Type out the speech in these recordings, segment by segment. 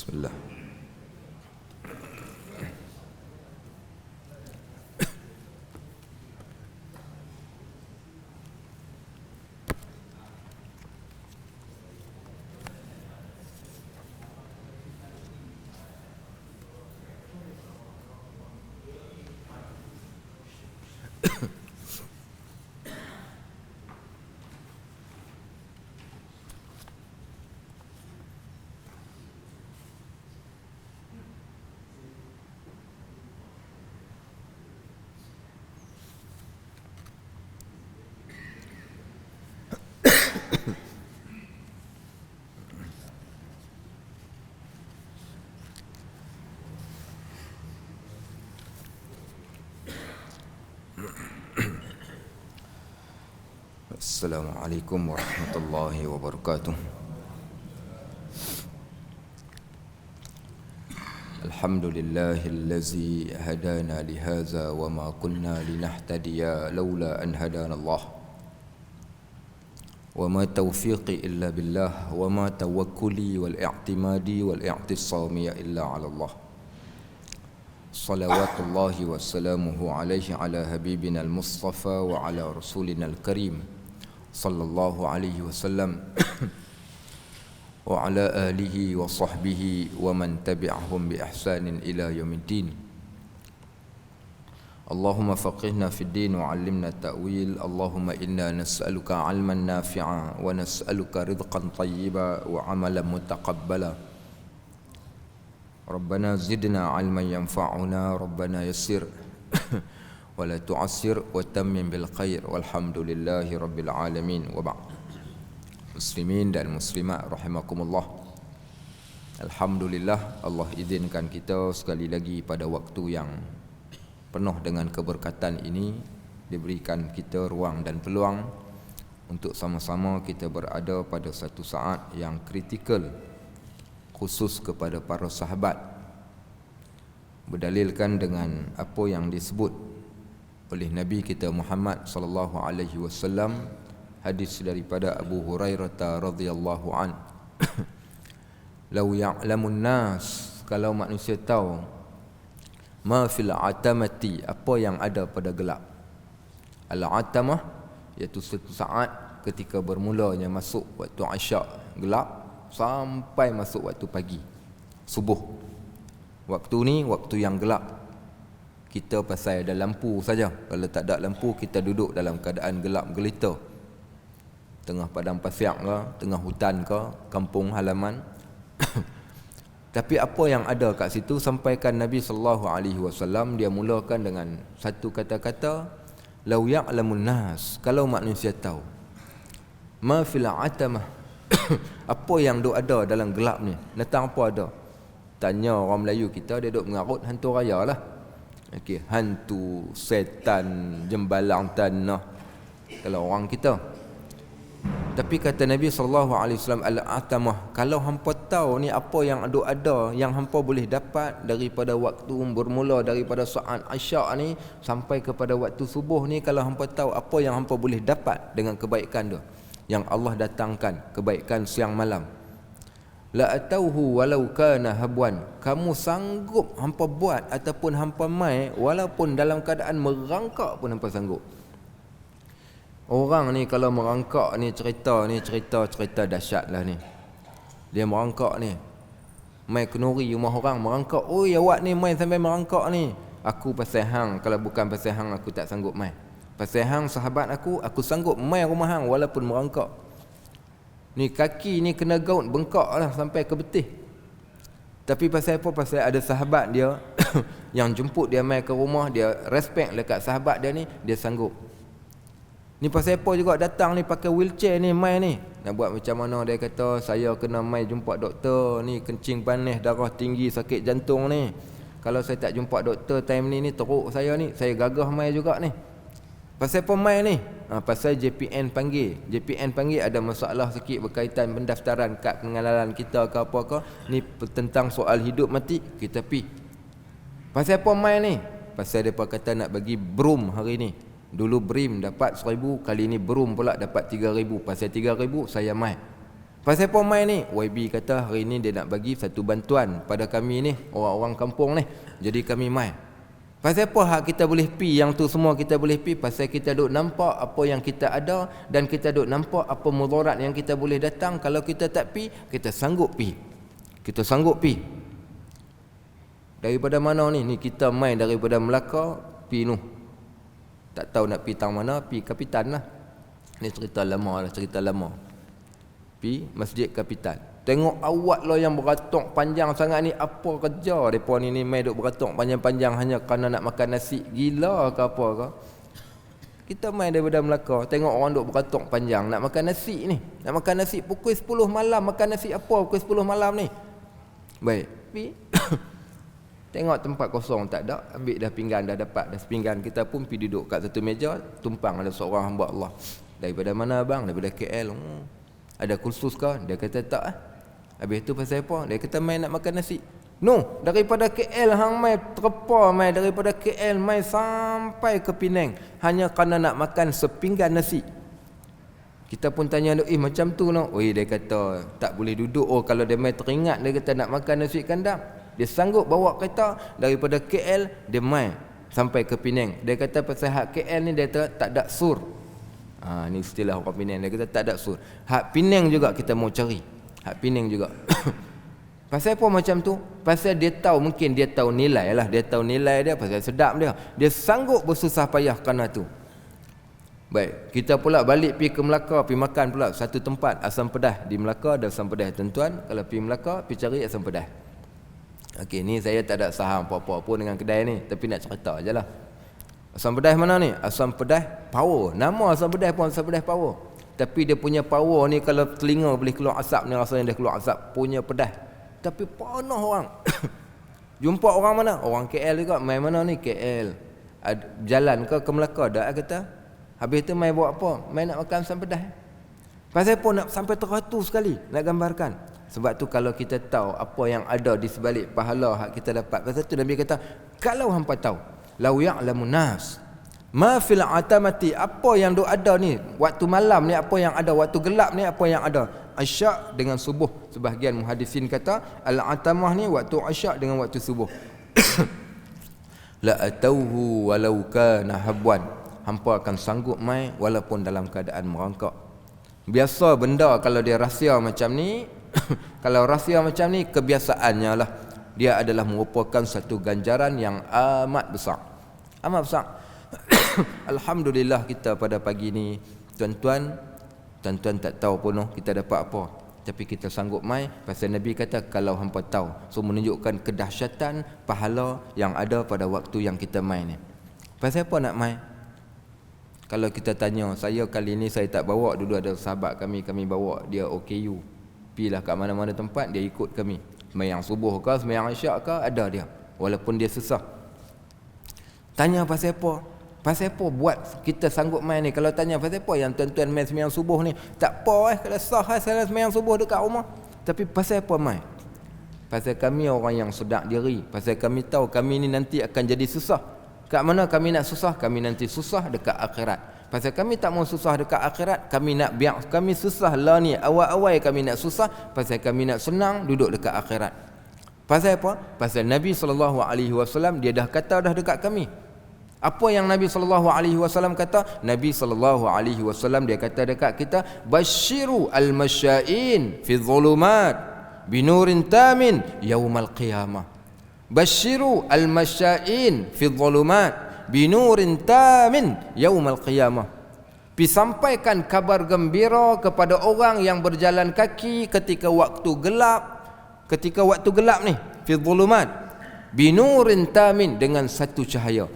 Bismillah. Assalamualaikum warahmatullahi wabarakatuh. Alhamdulillahillazi hadana lihaza wa ma kunna linahtadiya laula an hadana Allah. Wa ma taufiqi illa billah wa ma tawakkuli wal i'timadi wal i'tisami illa ala Allah. Salawatullahi wassalamuhu alaihi ala habibina al-Mustafa wa ala rasulina al-Karim sallallahu alaihi wasallam wa ala alihi wa sahbihi wa man tabi'ahum bi ihsanin ila yaumiddin. Allahumma faqihna fid din wa 'allimna ta'wil. Allahumma inna nas'aluka 'ilman nafi'a wa nas'aluka rizqan tayyiba wa 'amalan mutaqabbala. Rabbana zidna 'ilman yanfa'una, Rabbana yassir wa la tu'assir wa tammim bil khair, walhamdulillahi rabbil alamin. Wa ba'd. Muslimin dan muslimat rahimakumullah. Alhamdulillah, Allah izinkan kita sekali lagi pada waktu yang penuh dengan keberkatan ini diberikan kita ruang dan peluang untuk sama-sama kita berada pada satu saat yang kritikal khusus kepada para sahabat, berdalilkan dengan apa yang disebut oleh Nabi kita Muhammad sallallahu alaihi wasallam, hadis daripada Abu Hurairah radhiyallahu an. Lau ya'lamun nas, kalau manusia tahu, ma fil atamati, apa yang ada pada gelap. Al-atamah iaitu satu saat ketika bermulanya masuk waktu isyak gelap sampai masuk waktu pagi subuh. Waktu ni waktu yang gelap. Kita pasal ada lampu saja. Kalau tak ada lampu, kita duduk dalam keadaan gelap gelita, tengah padang pasir ke, tengah hutan ke, kampung halaman. Tapi apa yang ada kat situ, sampaikan Nabi sallallahu alaihi wasallam, dia mulakan dengan satu kata-kata, lau ya'lamun nas, kalau manusia tahu, ma fil atamah, apa yang duk ada dalam gelap ni. Datang apa ada? Tanya orang Melayu kita, dia duk mengarut hantu raya lah. Okey, hantu, setan, jembalang tanah kalau orang kita. Tapi kata Nabi sallallahu alaihi wasallam, al-atamah, kalau hangpa tahu ni apa yang ada yang hangpa boleh dapat daripada waktu bermula daripada saat isyak ni sampai kepada waktu subuh ni, kalau hangpa tahu apa yang hangpa boleh dapat dengan kebaikan tu yang Allah datangkan, kebaikan siang malam, la atauhu walau kana habwan, kamu sanggup hampa buat ataupun hampa mai walaupun dalam keadaan merangkak pun hampa sanggup. Orang ni kalau merangkak ni cerita dahsyat lah ni. Dia merangkak ni, mai kenuri rumah orang merangkak, oi awak ni mai sampai merangkak ni. Aku pasal hang, kalau bukan pasal hang aku tak sanggup mai. Pasal hang sahabat aku sanggup mai rumah hang walaupun merangkak. Ni kaki ni kena gaut bengkak lah sampai ke betih. Tapi pasal apa? Pasal ada sahabat dia yang jemput dia mai ke rumah, dia respect dekat sahabat dia ni, dia sanggup. Ni pasal apa juga datang ni pakai wheelchair ni mai ni. Nak buat macam mana, dia kata saya kena mai jumpa doktor ni, kencing panas, darah tinggi, sakit jantung ni. Kalau saya tak jumpa doktor time ni teruk saya ni, saya gagah mai juga ni. Pasal apa mai ni? Pasal JPN panggil. JPN panggil ada masalah sikit berkaitan pendaftaran kad pengenalan kita ke apa ke. Ni tentang soal hidup mati, kita pi. Pasal apa mai ni? Pasal depa kata nak bagi broom hari ni. Dulu BRIM dapat 1,000, kali ni broom pula dapat 3,000. Pasal 3,000 saya mai. Pasal apa mai ni? YB kata hari ni dia nak bagi satu bantuan pada kami ni, orang-orang kampung ni. Jadi kami mai. Pasal apa hak kita boleh pi, yang tu semua kita boleh pi? Pasal kita duk nampak apa yang kita ada, dan kita duk nampak apa mudarat yang kita boleh datang. Kalau kita tak pi, kita sanggup pi. Kita sanggup pi. Daripada mana ni? Ni kita mai daripada Melaka pi Nuh. Tak tahu nak pi tang mana, pi Kapitan lah. Ni cerita lama lah, cerita lama. Pi Masjid Kapitan. Tengok awak lo yang beratok panjang sangat ni, apa kerja depa ni mai duk beratok panjang-panjang hanya kerana nak makan nasi? Gila ke apa ke? Kita mai daripada Melaka, tengok orang duk beratok panjang nak makan nasi ni. Nak makan nasi pukul 10 malam, makan nasi apa pukul 10 malam ni? Baik, pi tengok tempat kosong tak ada, ambil dah pinggan, dah dapat dah sepinggan. Kita pun pergi duduk kat satu meja, tumpang ada seorang hamba Allah. Daripada mana abang? Daripada KL. Ada kursus ke? Dia kata tak ah. Habis tu pasal apa? Dia kata mai nak makan nasi. No, daripada KL hang mai terpa mai daripada KL mai sampai ke Penang hanya kerana nak makan sepinggan nasi. Kita pun tanya dia, macam tu no. Oi, dia kata tak boleh duduk. Oh, kalau dia mai teringat dia kata nak makan nasi kandang, dia sanggup bawa kereta daripada KL, dia mai sampai ke Penang. Dia kata pasal hak KL ni dia tak ada sur. Ni istilah orang Penang, dia kata tak ada sur. Hak Penang juga kita mau cari. Hak Penang juga. Pasal apa macam tu? Pasal dia tahu, mungkin dia tahu nilai lah. Dia tahu nilai dia, pasal sedap dia. Dia sanggup bersusah payah kerana tu. Baik, kita pula balik pergi ke Melaka, pergi makan pula satu tempat asam pedas. Di Melaka ada asam pedas tuan-tuan. Kalau pergi Melaka, pergi cari asam pedas. Okey, ni saya tak ada saham apa-apa pun dengan kedai ni, tapi nak cerita je lah. Asam pedas mana ni? Asam pedas power. Nama asam pedas pun asam pedas power. Tapi dia punya power ni, kalau telinga boleh keluar asap ni, rasanya dia keluar asap, punya pedas. Tapi panah orang. Jumpa orang mana? Orang KL juga. Mai mana ni? KL. Jalan ke Melaka dah kata. Habis tu mai buat apa? Mai nak makan asam pedas. Pasal apa nak sampai teratur sekali nak gambarkan? Sebab tu kalau kita tahu apa yang ada di sebalik pahala hak kita dapat. Pasal tu Nabi kata, kalau hampa tahu, lau ya'lamun nas ma fil atamati, apa yang duk ada ni waktu malam ni, apa yang ada waktu gelap ni, apa yang ada asyak dengan subuh. Sebahagian muhaddisin kata al-atamah ni waktu asyak dengan waktu subuh. La atauhu walau kana habwan, hampa akan sanggup mai walaupun dalam keadaan merangkak. Biasa benda kalau dia rahsia macam ni kalau rahsia macam ni, kebiasaannya lah dia adalah merupakan satu ganjaran yang amat besar. Amat besar. Alhamdulillah kita pada pagi ni tuan-tuan tak tahu pun kita dapat apa, tapi kita sanggup mai pasal Nabi kata kalau hampa tahu. So menunjukkan kedahsyatan pahala yang ada pada waktu yang kita mai ni. Pasal apa nak mai? Kalau kita tanya, saya kali ni saya tak bawa, dulu ada sahabat kami bawa dia OKU. Pilah kat mana-mana tempat dia ikut kami. Sembahyang subuh ke, sembahyang isyak ke, ada dia. Walaupun dia susah. Tanya pasal apa? Pasal apa buat kita sanggup main ni? Kalau tanya pasal apa yang tuan-tuan main sembahyang subuh ni? Tak apa kalau sah saya sembahyang subuh dekat rumah. Tapi pasal apa main? Pasal kami orang yang sedar diri. Pasal kami tahu kami ni nanti akan jadi susah. Kat mana kami nak susah? Kami nanti susah dekat akhirat. Pasal kami tak mau susah dekat akhirat, kami nak biar kami susah lah ni. Awal-awal kami nak susah, pasal kami nak senang duduk dekat akhirat. Pasal apa? Pasal Nabi SAW dia dah kata dah dekat kami. Apa yang Nabi SAW kata? Nabi SAW dia kata dekat kita, basyiru al-masya'in fi dhulumat binurin tamin yaumal qiyamah. Basyiru al-masya'in fi dhulumat binurin tamin yaumal qiyamah. Sampaikan kabar gembira kepada orang yang berjalan kaki ketika waktu gelap. Ketika waktu gelap ni, fi dhulumat binurin tamin, dengan satu cahaya.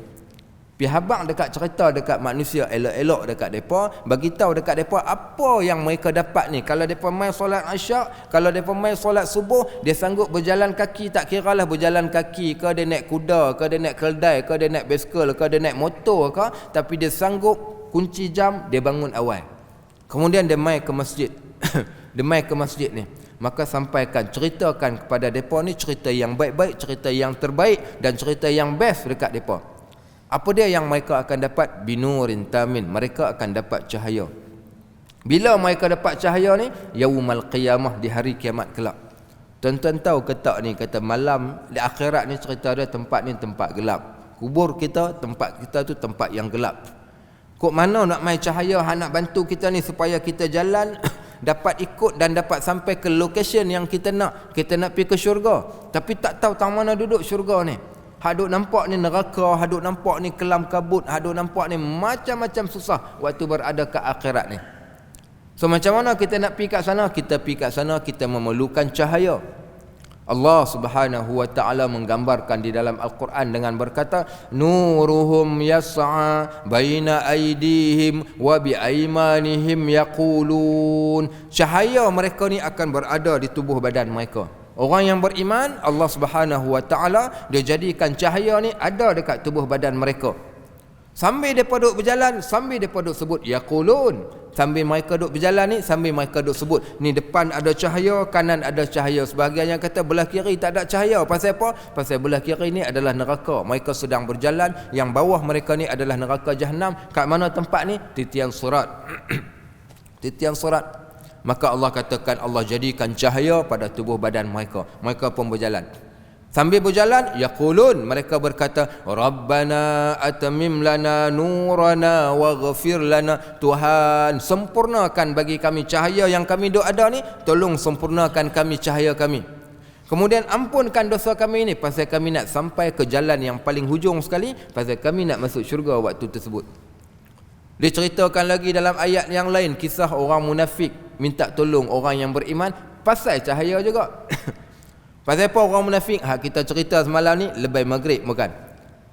Habaq dekat cerita dekat manusia elok-elok dekat depa, bagi tahu dekat depa apa yang mereka dapat ni. Kalau depa mai solat isyak, kalau depa mai solat subuh, dia sanggup berjalan kaki, tak kiralah berjalan kaki ke, dia naik kuda ke, dia naik keldai ke, dia naik basikal ke, dia naik motor ke, tapi dia sanggup kunci jam, dia bangun awal. Kemudian dia mai ke masjid. Dia mai ke masjid ni. Maka sampaikan, ceritakan kepada depa ni cerita yang baik-baik, cerita yang terbaik dan cerita yang best dekat depa. Apa dia yang mereka akan dapat? Binurin tamin, mereka akan dapat cahaya. Bila mereka dapat cahaya ni? Yaumal qiyamah, di hari kiamat kelak. Tuan-tuan tahu ke tak ni, kata malam di akhirat ni cerita dia tempat ni tempat gelap. Kubur kita, tempat kita tu tempat yang gelap. Kok mana nak main cahaya nak bantu kita ni supaya kita jalan dapat ikut dan dapat sampai ke location yang kita nak. Kita nak pergi ke syurga, tapi tak tahu tang mana duduk syurga ni. Hak duk nampak ni neraka, hak duk nampak ni kelam kabut, hak duk nampak ni macam-macam susah waktu berada ke akhirat ni. So macam mana kita nak pergi kat sana? Kita pergi kat sana, kita memerlukan cahaya. Allah Subhanahu wa taala menggambarkan di dalam Al-Quran dengan berkata, nuruhum yas'a baina aydihim wa bi aymanihim yaqulun. Cahaya mereka ni akan berada di tubuh badan mereka. Orang yang beriman, Allah Subhanahu wa taala dia jadikan cahaya ni ada dekat tubuh badan mereka. Sambil mereka duduk berjalan, sambil mereka duduk sebut yaqulun. Sambil mereka duduk berjalan ni, sambil mereka duduk sebut, ni depan ada cahaya, kanan ada cahaya. Sebahagian yang kata belah kiri tak ada cahaya. Pasal apa? Pasal belah kiri ni adalah neraka. Mereka sedang berjalan, yang bawah mereka ni adalah neraka Jahannam. Kat mana tempat ni? Titian surat. Titian surat. Maka Allah katakan Allah jadikan cahaya pada tubuh badan mereka. Mereka pun berjalan. Sambil berjalan, yaqulun, mereka berkata, Rabbana atamim lana nurana waghfir lana. Tuhan, sempurnakan bagi kami cahaya yang kami duk ada ni. Tolong sempurnakan kami cahaya kami. Kemudian ampunkan dosa kami ni, pasal kami nak sampai ke jalan yang paling hujung sekali, pasal kami nak masuk syurga waktu tersebut. Diceritakan lagi dalam ayat yang lain kisah orang munafik minta tolong orang yang beriman pasal cahaya juga. Pasal apa orang munafik? Kita cerita semalam ni lebay maghrib bukan?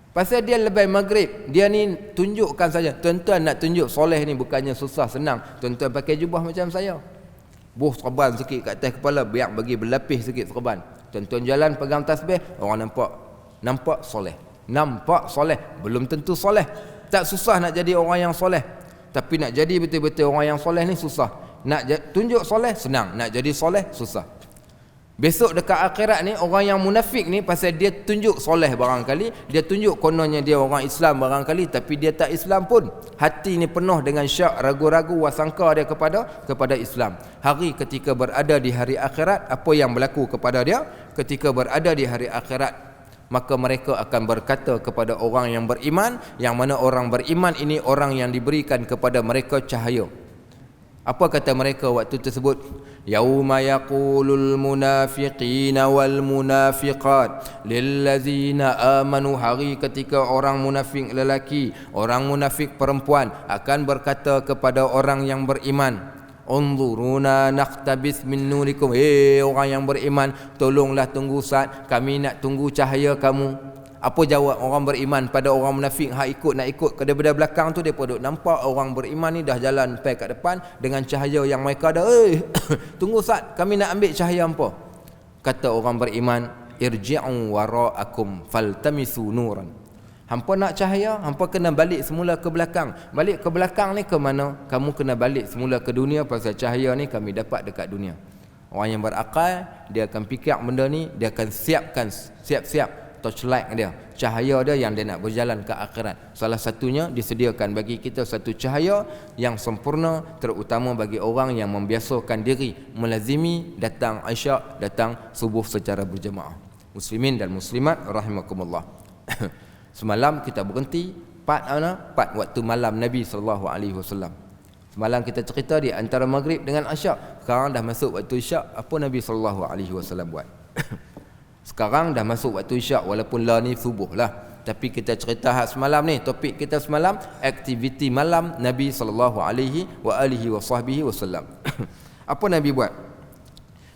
Pasal dia lebay maghrib, dia ni tunjukkan saja. Tuan-tuan nak tunjuk soleh ni bukannya susah senang. Tuan-tuan pakai jubah macam saya, buh serban sikit kat atas kepala, biar bagi berlapis sikit serban. Tuan-tuan jalan pegang tasbih, orang nampak soleh. Nampak soleh, belum tentu soleh. Tak susah nak jadi orang yang soleh, tapi nak jadi betul-betul orang yang soleh ni susah. Nak tunjuk soleh senang, nak jadi soleh susah. Besok dekat akhirat ni, orang yang munafik ni pasal dia tunjuk soleh barangkali, dia tunjuk kononnya dia orang Islam barangkali, tapi dia tak Islam pun. Hati ni penuh dengan syak, ragu-ragu, wasangka dia kepada Islam. Hari ketika berada di hari akhirat, apa yang berlaku kepada dia ketika berada di hari akhirat? Maka mereka akan berkata kepada orang yang beriman, yang mana orang beriman ini orang yang diberikan kepada mereka cahaya. Apa kata mereka waktu tersebut? Yauma yaqulul munafiqina wal munafiqat lillazina amanu. Hari ketika orang munafik lelaki, orang munafik perempuan akan berkata kepada orang yang beriman, unzuruna naqtabis min nurikum. Orang yang beriman, tolonglah tunggu saat, kami nak tunggu cahaya kamu. Apa jawab orang beriman pada orang munafik? Nak ikut ke daripada belakang tu, depa duk nampak orang beriman ni dah jalan pergi kat depan dengan cahaya yang mereka ada. Tunggu saat, kami nak ambil cahaya hampa. Kata orang beriman, irji'u wara'akum faltamisu nuran. Hampa nak cahaya, hampa kena balik semula ke belakang. Balik ke belakang ni ke mana? Kamu kena balik semula ke dunia, pasal cahaya ni kami dapat dekat dunia. Orang yang berakal, dia akan fikir benda ni, dia akan siap-siap torchlight dia, cahaya dia yang dia nak berjalan ke akhirat. Salah satunya disediakan bagi kita satu cahaya yang sempurna, terutama bagi orang yang membiasakan diri melazimi datang isyak, datang subuh secara berjemaah. Muslimin dan muslimat rahimakumullah. Semalam kita berhenti part waktu malam Nabi SAW. Semalam kita cerita di antara maghrib dengan isyak. Sekarang dah masuk waktu isyak, apa Nabi SAW buat? Sekarang dah masuk waktu isyak, walaupun lah ni subuh lah, tapi kita cerita hak semalam ni, topik kita semalam, aktiviti malam Nabi SAW. Apa Nabi buat?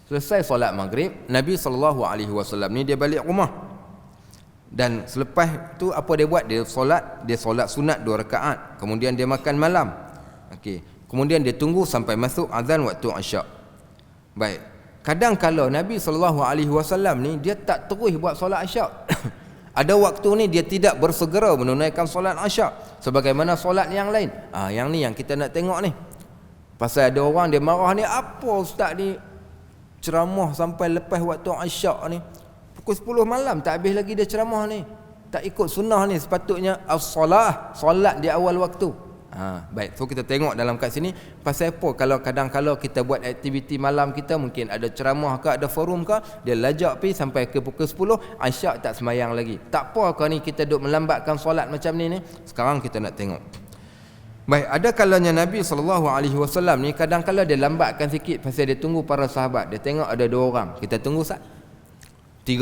Selesai solat maghrib, Nabi SAW ni dia balik rumah. Dan selepas tu apa dia buat? Dia solat sunat 2 rakaat. Kemudian dia makan malam. Okey. Kemudian dia tunggu sampai masuk azan waktu isyak. Baik. Kadang-kala Nabi SAW ni dia tak terus buat solat isyak. Ada waktu ni dia tidak bersegera menunaikan solat isyak sebagaimana solat yang lain. Yang ni yang kita nak tengok ni. Pasal ada orang dia marah ni, apa ustaz ni ceramah sampai lepas waktu isyak ni, pukul 10 malam tak habis lagi dia ceramah ni. Tak ikut sunnah ni, sepatutnya as-salah, solat di awal waktu. Baik, so kita tengok dalam kat sini pasal apa kalau kadang-kadang kita buat aktiviti malam kita, mungkin ada ceramah ke, ada forum ke, dia lajak pergi sampai ke pukul 10, Isyak tak semayang lagi. Tak apa kau ni kita duk melambatkan solat macam ni. Sekarang kita nak tengok. Baik, ada kalanya Nabi SAW ni kadang-kadang dia lambatkan sikit pasal dia tunggu para sahabat. Dia tengok ada 2 orang, kita tunggu 3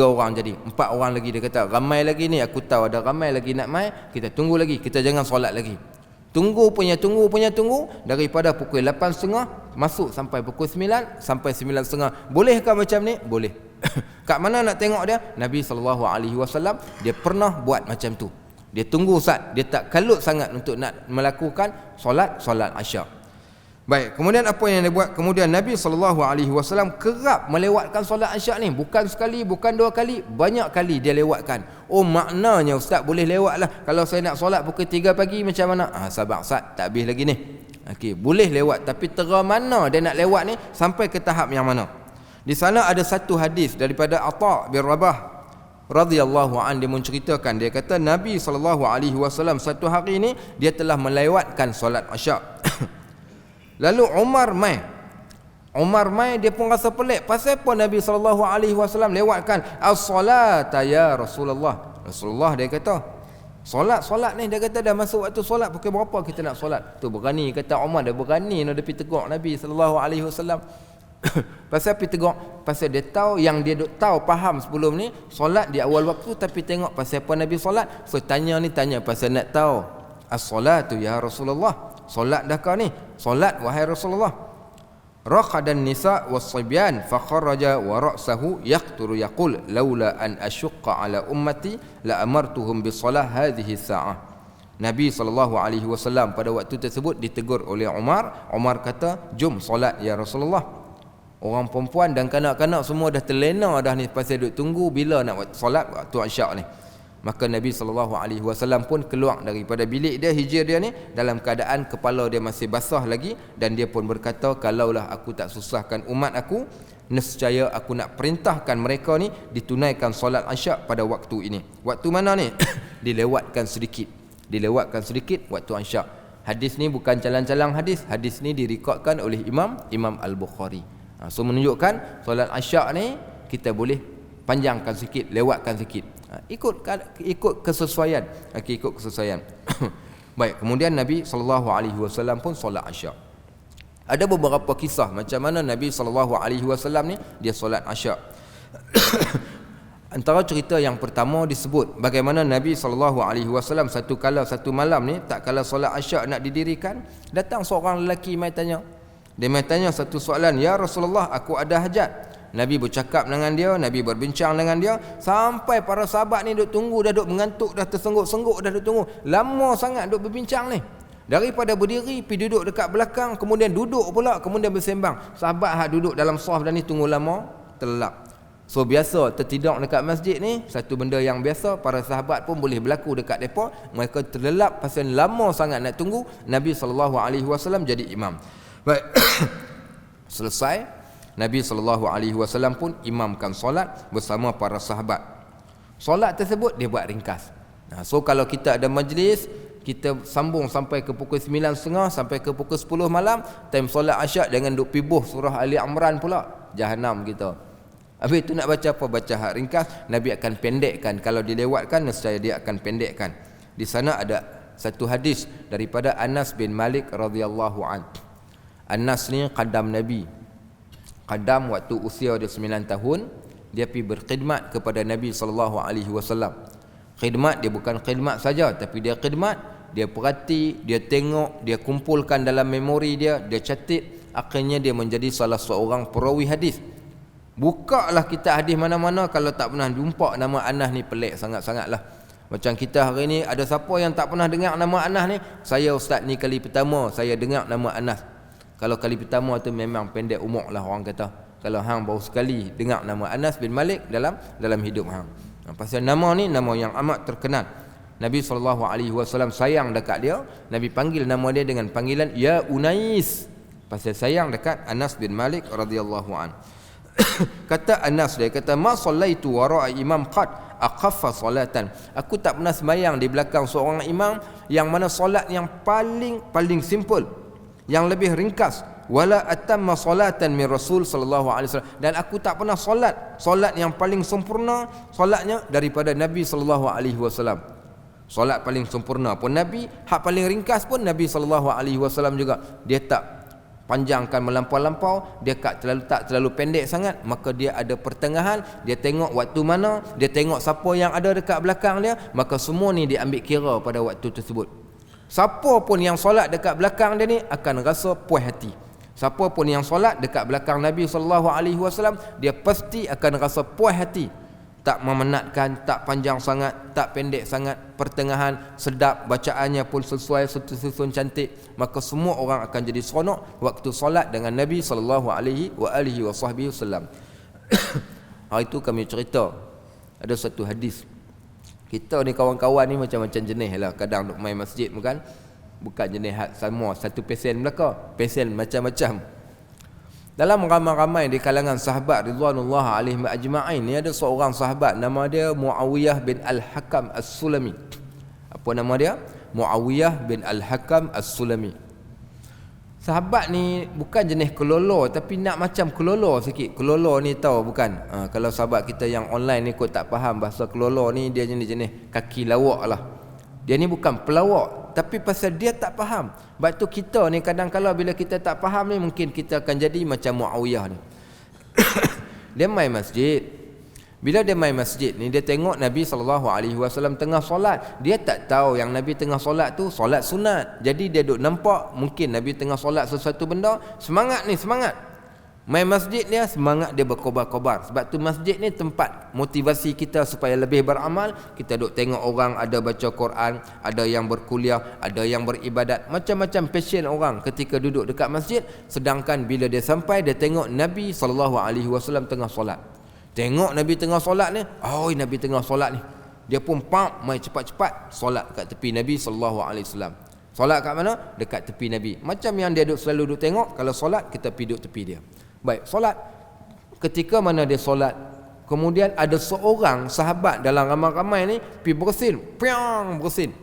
orang jadi 4 orang lagi. Dia kata ramai lagi ni, aku tahu ada ramai lagi nak mai, kita tunggu lagi, kita jangan solat lagi. Tunggu daripada pukul 8.30 masuk sampai pukul 9, sampai 9.30. Bolehkah macam ni? Boleh. Kat mana nak tengok dia? Nabi SAW dia pernah buat macam tu. Dia tunggu dia tak kalut sangat untuk nak melakukan solat Isyak. Baik, kemudian apa yang dia buat? Kemudian Nabi SAW kerap melewatkan solat Isyak ni. Bukan sekali, bukan 2 kali, banyak kali dia lewatkan. Oh, maknanya Ustaz boleh lewat lah. Kalau saya nak solat pukul 3 pagi macam mana? Sabar Ustaz, tak habis lagi ni. Okey, boleh lewat, tapi tera mana dia nak lewat ni, sampai ke tahap yang mana? Di sana ada satu hadis daripada Atha bin Rabah radhiyallahu an, dia menceritakan, dia kata Nabi SAW satu hari ni dia telah melewatkan solat Isyak. Lalu Umar mai, dia pun rasa pelik. Pasal apa Nabi SAW lewatkan as-salata ya Rasulullah? Rasulullah dia kata, solat ni, dia kata dah masuk waktu solat, pukul berapa kita nak solat? Tu berani, kata Umar, dia berani nak pergi tegur Nabi SAW. Pasal pergi tegur? Pasal dia tahu, yang dia tahu faham sebelum ni, solat di awal waktu, tapi tengok pasal apa Nabi solat. So tanya pasal nak tahu as-salatu ya Rasulullah. Solat dah kau ni? Solat wahai Rasulullah. Raqadan nisa was-sibyan fa kharaja wa ra'sahu yaqturu yaqul laula an ashqa ala ummati la amartuhum bis salah hadhihi sa'ah. Nabi SAW pada waktu tersebut ditegur oleh Umar. Umar kata, "Jom solat ya Rasulullah." Orang perempuan dan kanak-kanak semua dah terlena dah ni pasal duk tunggu bila nak solat waktu Isyak ni. Maka Nabi SAW pun keluar daripada bilik dia, hijir dia ni, dalam keadaan kepala dia masih basah lagi, dan dia pun berkata, kalaulah aku tak susahkan umat aku, nescaya aku nak perintahkan mereka ni ditunaikan solat Isyak pada waktu ini. Waktu mana ni? Dilewatkan sedikit waktu Isyak. Hadis ni bukan calang-calang hadis. Hadis ni direkodkan oleh Imam Al-Bukhari. So menunjukkan solat Isyak ni kita boleh panjangkan sikit, lewatkan sikit. Ikut kesesuaian. Ikut kesesuaian. Baik, kemudian Nabi SAW pun solat Isyak. Ada beberapa kisah macam mana Nabi SAW ni dia solat Isyak. Antara cerita yang pertama disebut bagaimana Nabi SAW satu malam ni, tak kala solat Isyak nak didirikan, datang seorang lelaki mai tanya. Dia mai tanya satu soalan, "Ya Rasulullah, aku ada hajat." Nabi bercakap dengan dia, Nabi berbincang dengan dia, sampai para sahabat ni duk tunggu, dah duk mengantuk, dah tersengguk-sengguk, dah duk tunggu lama sangat duk berbincang ni. Daripada berdiri pergi duduk dekat belakang, kemudian duduk pula, kemudian bersembang. Sahabat hak duduk dalam saf dan ni tunggu lama, terlelap. So biasa tertidur dekat masjid ni satu benda yang biasa, para sahabat pun boleh berlaku dekat depa, mereka terlelap pasal lama sangat nak tunggu. Nabi SAW jadi imam. Baik. Selesai, Nabi SAW pun imamkan solat bersama para sahabat. Solat tersebut dia buat ringkas. So kalau kita ada majlis, kita sambung sampai ke pukul 9.30 sampai ke pukul 10 malam, time solat Isyak jangan duk pibuh surah Ali Imran pula, jahanam kita. Habis tu nak baca apa? Baca hak ringkas. Nabi akan pendekkan. Kalau dilewatkan, nescaya dia akan pendekkan. Di sana ada satu hadis daripada Anas bin Malik radhiyallahu an. Anas ni qadam Nabi. Qadam waktu usia dia 9 tahun, dia pergi berkhidmat kepada Nabi SAW. Khidmat dia bukan khidmat saja, tapi dia khidmat, dia perhati, dia tengok, dia kumpulkan dalam memori dia, dia catat, akhirnya dia menjadi salah seorang perawi hadis. Bukalah kita hadis mana-mana, kalau tak pernah jumpa nama Anas ni pelik sangat-sangatlah. Macam kita hari ni, ada siapa yang tak pernah dengar nama Anas ni? Saya ustaz ni kali pertama saya dengar nama Anas. Kalau kali pertama tu memang pendek umur lah orang kata. Kalau hang baru sekali dengar nama Anas bin Malik dalam hidup hang. Pasal nama ni nama yang amat terkenal. Nabi SAW sayang dekat dia. Nabi panggil nama dia dengan panggilan Ya Unais. Pasal sayang dekat Anas bin Malik radhiyallahu an. Kata Anas, dia kata, "Ma sallaitu wara'a imam qad akhaffa salatan. Aku tak pernah sembahyang di belakang seorang imam yang mana solat yang paling simple, yang lebih ringkas. Wala atamma salatan min Rasul sallallahu alaihi wasallam, dan aku tak pernah solat yang paling sempurna solatnya daripada Nabi sallallahu alaihi wasallam. Solat paling sempurna pun Nabi, hak paling ringkas pun Nabi sallallahu alaihi wasallam juga. Dia tak panjangkan melampau-lampau, dia tak terlalu pendek sangat, maka dia ada pertengahan. Dia tengok waktu mana, dia tengok siapa yang ada dekat belakang dia, maka semua ni dia ambil kira pada waktu tersebut. Siapa pun yang solat dekat belakang dia ni akan rasa puas hati. Siapa pun yang solat dekat belakang Nabi sallallahu alaihi wasallam, dia pasti akan rasa puas hati. Tak memenatkan, tak panjang sangat, tak pendek sangat, pertengahan, sedap, bacaannya pun sesuai, susun cantik. Maka semua orang akan jadi seronok waktu solat dengan Nabi sallallahu alaihi wasallam. Hari itu kami cerita, ada satu hadis. Kita ni kawan-kawan ni macam-macam jenis lah. Kadang duk main masjid bukan jenis sama satu pesen belaka, pesen macam-macam. Dalam ramai-ramai di kalangan sahabat ridwanullah alaihim ajma'in ni, ada seorang sahabat nama dia Muawiyah bin Al-Hakam As-Sulami. Apa nama dia? Muawiyah bin Al-Hakam As-Sulami. Sahabat ni bukan jenis kelolo, tapi nak macam kelolo sikit. Kelolo ni tahu bukan? Kalau sahabat kita yang online ni kot tak faham bahasa kelolo ni, dia jenis-jenis kaki lawak lah. Dia ni bukan pelawak, tapi pasal dia tak faham. Sebab tu kita ni kadang-kadang bila kita tak faham ni, mungkin kita akan jadi macam Muawiyah ni. Dia main masjid. Bila dia main masjid ni, dia tengok Nabi SAW tengah solat. Dia tak tahu yang Nabi tengah solat tu solat sunat. Jadi dia duk nampak mungkin Nabi tengah solat sesuatu benda. Semangat ni, semangat. Main masjid dia, semangat dia berkobar-kobar. Sebab tu masjid ni tempat motivasi kita supaya lebih beramal. Kita duk tengok orang ada baca Quran, ada yang berkuliah, ada yang beribadat. Macam-macam passion orang ketika duduk dekat masjid. Sedangkan bila dia sampai, dia tengok Nabi SAW tengah solat. Tengok Nabi tengah solat ni, Nabi tengah solat ni. Dia pun main cepat-cepat solat kat tepi Nabi SAW. Solat kat mana? Dekat tepi Nabi. Macam yang dia selalu duduk tengok, kalau solat kita pergi duduk tepi dia. Baik, solat. Ketika mana dia solat, kemudian ada seorang sahabat dalam ramai-ramai ni pergi bersin, bersin.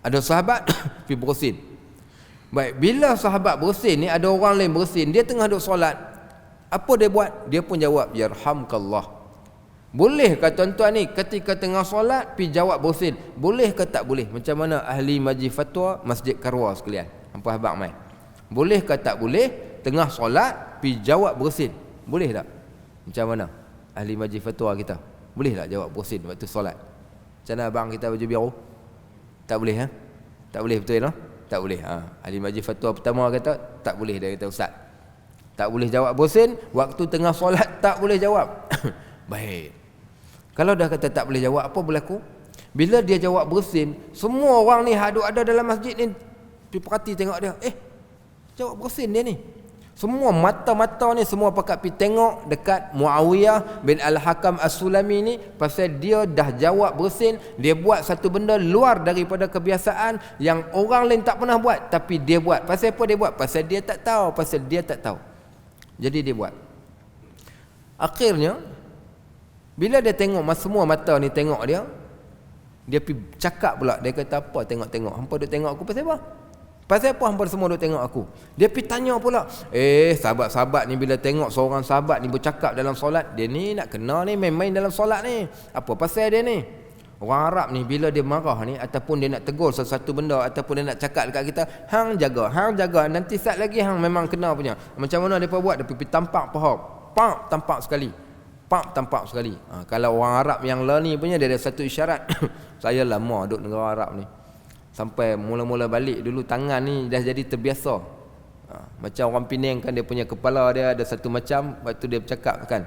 Ada sahabat pergi bersin. Baik, bila sahabat bersin ni, ada orang lain bersin, dia tengah duduk solat. Apa dia buat? Dia pun jawab, yarhamkallah. Boleh ke tuan-tuan ni ketika tengah solat pergi jawab bersin? Boleh ke tak boleh? Macam mana ahli majlis fatwa Masjid Karwa sekalian, hampa habaq mai? Boleh ke tak boleh tengah solat pergi jawab bersin? Boleh tak? Macam mana ahli majlis fatwa kita? Boleh tak jawab bersin waktu solat? Macam mana abang kita baju biru? Tak boleh ha? Tak boleh betul no? Tak boleh. Ahli majlis fatwa pertama kata tak boleh. Dia kata ustaz, tak boleh jawab bersin waktu tengah solat, tak boleh jawab. Baik. Kalau dah kata tak boleh jawab, apa berlaku? Bila dia jawab bersin, semua orang ni haduk ada dalam masjid ni perhati tengok dia. Jawab bersin dia ni. Semua mata-mata ni semua pakat pergi tengok dekat Muawiyah bin Al-Hakam As-Sulami ni, pasal dia dah jawab bersin. Dia buat satu benda luar daripada kebiasaan yang orang lain tak pernah buat, tapi dia buat. Pasal apa dia buat? Pasal dia tak tahu. Jadi dia buat. Akhirnya bila dia tengok, semua mata ni tengok dia, dia pergi cakap pula. Dia kata, apa tengok-tengok? Hampa duk tengok aku pasal apa? Pasal apa hampa semua duk tengok aku? Dia pergi tanya pula. Sahabat-sahabat ni bila tengok seorang sahabat ni bercakap dalam solat, dia ni nak kena ni, main-main dalam solat ni. Apa pasal dia ni? Orang Arab ni bila dia marah ni, ataupun dia nak tegur sesuatu benda, ataupun dia nak cakap dekat kita, hang jaga. Nanti saat lagi hang memang kena punya. Macam mana dia buat? Dia pergi tampak paha. Tampak sekali. Kalau orang Arab yang lani punya, dia ada satu isyarat. Saya lama duduk negara Arab ni, sampai mula-mula balik dulu tangan ni dah jadi terbiasa. Macam orang Penang kan, dia punya kepala dia ada satu macam waktu dia bercakap kan,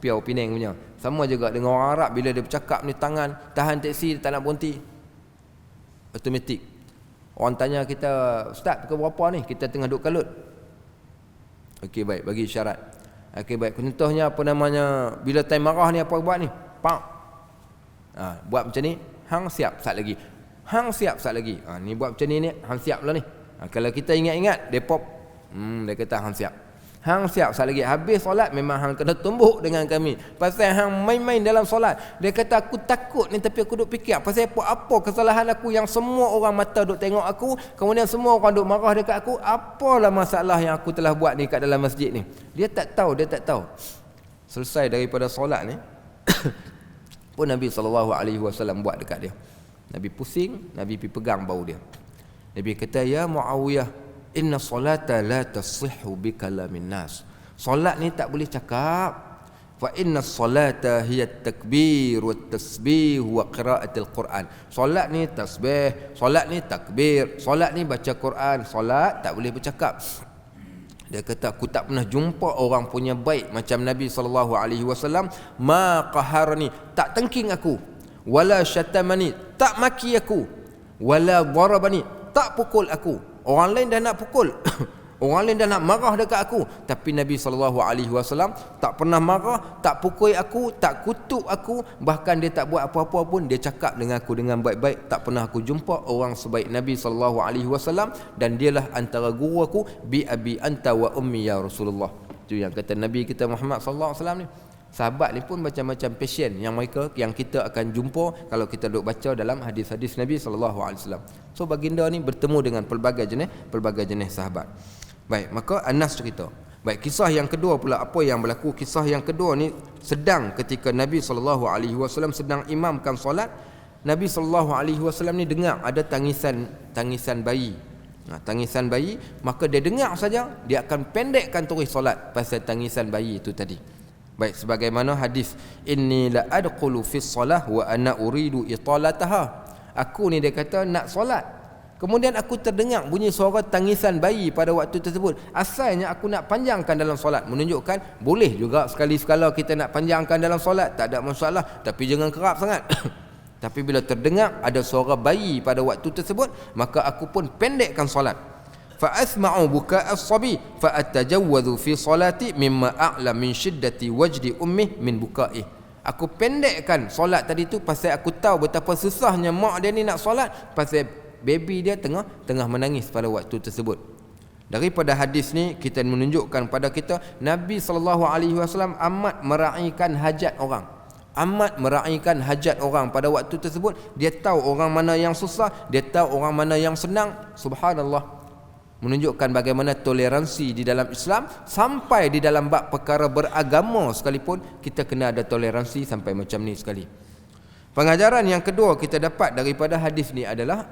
piau Penang punya. Sama juga dengan orang Arab, bila dia bercakap ni tangan, tahan teksi dia tak nak berhenti, automatik. Orang tanya kita, ustaz pukul berapa ni? Kita tengah duduk kalut. Okey baik, bagi isyarat. Okey baik, contohnya apa namanya, bila time marah ni apa buat ni? Buat macam ni, hang siap sat lagi. Ni buat macam ni hang siap lah ni. Kalau kita ingat-ingat, dia pop, dia kata hang siap. Hang siap sekali lagi habis solat memang hang kena tumbuk dengan kami. Pasal hang main-main dalam solat. Dia kata aku takut ni tapi aku duk fikir pasal apa kesalahan aku yang semua orang mata duk tengok aku, kemudian semua orang duk marah dekat aku. Apalah masalah yang aku telah buat ni kat dalam masjid ni. Dia tak tahu. Selesai daripada solat ni pun Nabi SAW buat dekat dia. Nabi pusing, Nabi pergi pegang bau dia. Nabi kata, ya Muawiyah, inna solata la tasihhu bi kalamin nas. Solat ni tak boleh cakap. Fa inna solata hiya takbir wa tasbih wa qiraatul Quran. Solat ni tasbih, solat ni takbir, solat ni baca Quran. Solat tak boleh bercakap. Dia kata aku tak pernah jumpa orang punya baik macam Nabi SAW. Ma qaharani, tak tengking aku. Wala syatamani, tak maki aku. Wala darabani, tak pukul aku. Orang lain dah nak pukul, orang lain dah nak marah dekat aku, tapi Nabi SAW tak pernah marah, tak pukul aku, tak kutuk aku. Bahkan dia tak buat apa-apa pun, dia cakap dengan aku dengan baik-baik. Tak pernah aku jumpa orang sebaik Nabi SAW. Dan dialah antara guru aku, bi abi anta wa ummi ya Rasulullah. Itu yang kata Nabi kita Muhammad SAW ni. Sahabat ni pun macam-macam passion yang kita akan jumpa kalau kita duk baca dalam hadis-hadis Nabi SAW. So baginda ni bertemu dengan pelbagai jenis sahabat. Baik, maka Anas cerita. Baik, kisah yang kedua pula, apa yang berlaku? Kisah yang kedua ni sedang ketika Nabi SAW sedang imamkan solat. Nabi SAW ni dengar ada tangisan bayi. Tangisan bayi, maka dia dengar saja, dia akan pendekkan terus solat pasal tangisan bayi itu tadi. Baik, sebagaimana hadis, inni la adkhulu fi shalah wa ana uridu italataha. Aku ni dia kata nak solat, kemudian aku terdengar bunyi suara tangisan bayi pada waktu tersebut. Asalnya aku nak panjangkan dalam solat, menunjukkan boleh juga sekali-sekala kita nak panjangkan dalam solat, tak ada masalah, tapi jangan kerap sangat. Tapi bila terdengar ada suara bayi pada waktu tersebut, maka aku pun pendekkan solat. Fa asma'u buka'a as-sabi fa atajawwadhu fi salati mimma a'lam min shiddati wajdi ummi min buka'i. Aku pendekkan solat tadi tu pasal aku tahu betapa susahnya mak dia ni nak solat pasal baby dia tengah menangis pada waktu tersebut. Daripada hadis ni kita menunjukkan pada kita Nabi SAW amat meraihkan hajat orang. Pada waktu tersebut. Dia tahu orang mana yang susah, dia tahu orang mana yang senang. Subhanallah. Menunjukkan bagaimana toleransi di dalam Islam. Sampai di dalam bab perkara beragama sekalipun kita kena ada toleransi sampai macam ni sekali. Pengajaran yang kedua kita dapat daripada hadis ni adalah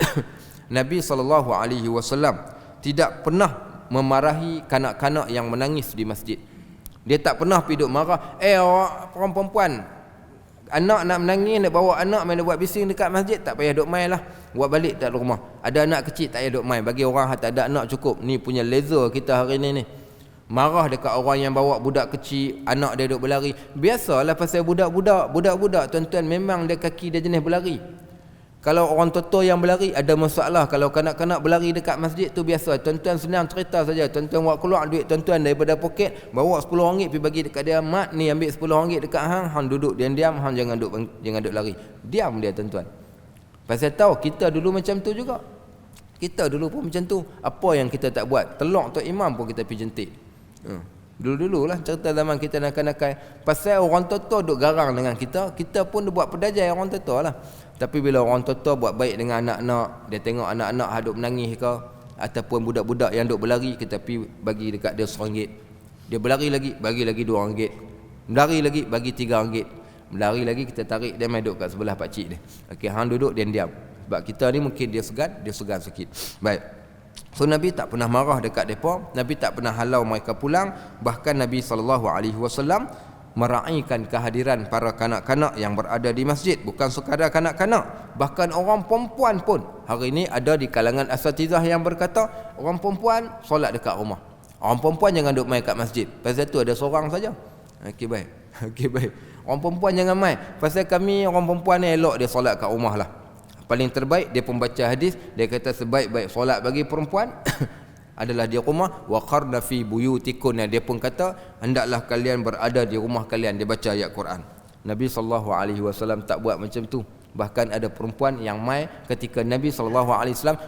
Nabi SAW tidak pernah memarahi kanak-kanak yang menangis di masjid. Dia tak pernah pergi duk marah, awak perempuan, anak nak menangis, nak bawa anak main buat bising dekat masjid, tak payah duk main lah, buat balik tak ada rumah. Ada anak kecil tak payah duk main, bagi orang tak ada anak cukup. Ni punya laser kita hari ni. Marah dekat orang yang bawa budak kecil, anak dia duk berlari. Biasalah pasal budak-budak tuan-tuan, memang dia kaki dia jenis berlari. Kalau orang tua yang berlari ada masalah. Kalau kanak-kanak berlari dekat masjid tu biasa. Tuan-tuan senang cerita saja. Tuan-tuan buat keluar duit tuan-tuan daripada poket, bawa RM10 pergi bagi dekat dia. Mat ni ambil RM10 dekat hang duduk diam-diam, hang jangan duk lari. Diam dia tuan-tuan. Pasal tahu kita dulu macam tu juga. Kita dulu pun macam tu. Apa yang kita tak buat? Telok tok imam pun kita pergi jentik. Dulu-dululah cerita zaman kita nakal-nakal. Pasal orang tua duk garang dengan kita, kita pun buat pedajai orang tua lah. Tapi bila orang tua buat baik dengan anak-anak, dia tengok anak-anak hadap menangis ke, ataupun budak-budak yang duk berlari, kita pergi bagi dekat dia RM1. Dia berlari lagi, bagi lagi RM2. Berlari lagi, bagi RM3. Berlari lagi, kita tarik dia main duduk kat sebelah pakcik dia. Okey, hang duduk, dia diam. Sebab kita ni mungkin dia segan sikit. Baik. So Nabi tak pernah marah dekat mereka, Nabi tak pernah halau mereka pulang. Bahkan Nabi SAW meraihkan kehadiran para kanak-kanak yang berada di masjid. Bukan sekadar kanak-kanak, bahkan orang perempuan pun. Hari ini ada di kalangan asatizah yang berkata orang perempuan solat dekat rumah, orang perempuan jangan duduk main kat masjid. Pasal tu ada seorang saja. Okey baik. Orang perempuan jangan main. Pasal kami orang perempuan ni elok dia solat kat rumah lah. Paling terbaik dia pembaca hadis, dia kata sebaik-baik solat bagi perempuan adalah di rumah. Wa qarna fi buyutikum. Dia pun kata hendaklah kalian berada di rumah kalian. Dia baca ayat Quran. Nabi SAW tak buat macam tu. Bahkan ada perempuan yang mai ketika Nabi SAW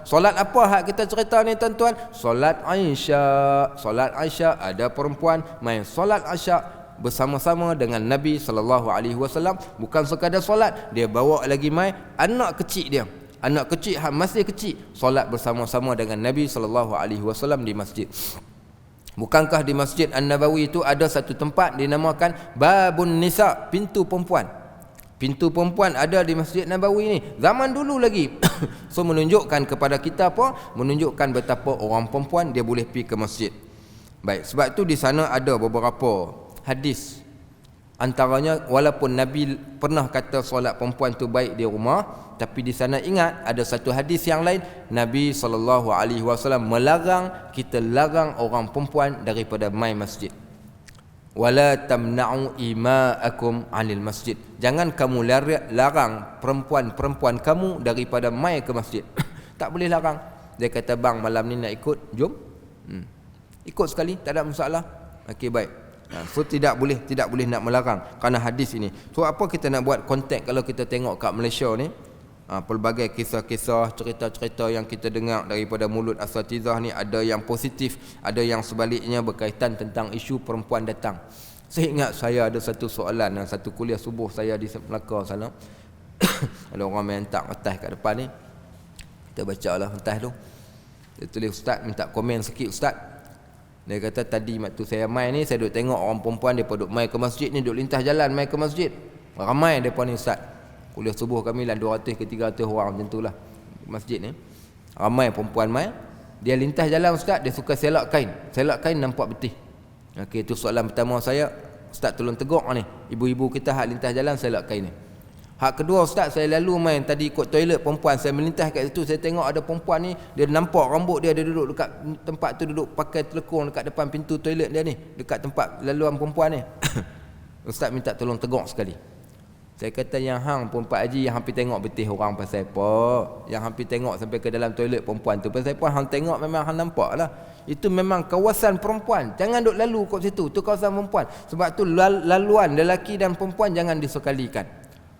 solat apa hak kita cerita ni tuan-tuan? Solat Aisyah. Ada perempuan mai solat Aisyah bersama-sama dengan Nabi SAW. Bukan sekadar solat, dia bawa lagi mai anak kecil dia. Anak kecil masih kecil, solat bersama-sama dengan Nabi SAW di masjid. Bukankah di Masjid An-Nabawi itu ada satu tempat dinamakan Babun Nisa, pintu perempuan. Pintu perempuan ada di Masjid Nabawi ni zaman dulu lagi. So menunjukkan kepada kita apa? Menunjukkan betapa orang perempuan dia boleh pergi ke masjid. Baik, sebab tu di sana ada beberapa hadis. Antaranya walaupun Nabi pernah kata solat perempuan tu baik di rumah, tapi di sana ingat ada satu hadis yang lain, Nabi SAW melarang, kita larang orang perempuan daripada mai masjid. Wala tamna'u ima'akum 'anil masjid. Jangan kamu larang perempuan-perempuan kamu daripada mai ke masjid. Tak boleh larang. Dia kata, bang malam ni nak ikut, jom. Ikut sekali, tak ada masalah. Okey, baik. So tidak boleh nak melarang kerana hadis ini. So apa kita nak buat konteks kalau kita tengok kat Malaysia ni, pelbagai kisah-kisah, cerita-cerita yang kita dengar daripada mulut asatizah ni, ada yang positif, ada yang sebaliknya berkaitan tentang isu perempuan datang. Saya ingat saya ada satu soalan, satu kuliah subuh saya di Melaka sana. Ada orang main hantar kertas kat depan ni, kita baca lah kertas tu. Dia tulis, ustaz minta komen sikit ustaz. Dia kata tadi waktu saya mai ni, saya duk tengok orang perempuan dia duk mai ke masjid ni, duk lintas jalan mai ke masjid. Ramai depa ni ustaz. Kuliah subuh kami lah 200 ke 300 orang macam itulah masjid ni. Ramai perempuan mai, dia lintas jalan ustaz, dia suka selak kain. Selak kain nampak betih. Okey, itu soalan pertama saya. Ustaz tolong tegur ni, ibu-ibu kita hak lintas jalan selak kain ni. Hak kedua ustaz, saya lalu main tadi ikut toilet perempuan, saya melintas kat situ, saya tengok ada perempuan ni, dia nampak rambut dia duduk dekat tempat tu, duduk pakai telekung dekat depan pintu toilet dia ni, dekat tempat laluan perempuan ni. Ustaz minta tolong tegur sekali. Saya kata yang hang perempuan haji yang hampir tengok betih orang pasal apa? Yang hampir tengok sampai ke dalam toilet perempuan tu pasal apa? Hang tengok memang hang nampak lah. Itu memang kawasan perempuan. Jangan duk lalu kat situ. Tu kawasan perempuan. Sebab tu laluan lelaki dan perempuan jangan disekalikan.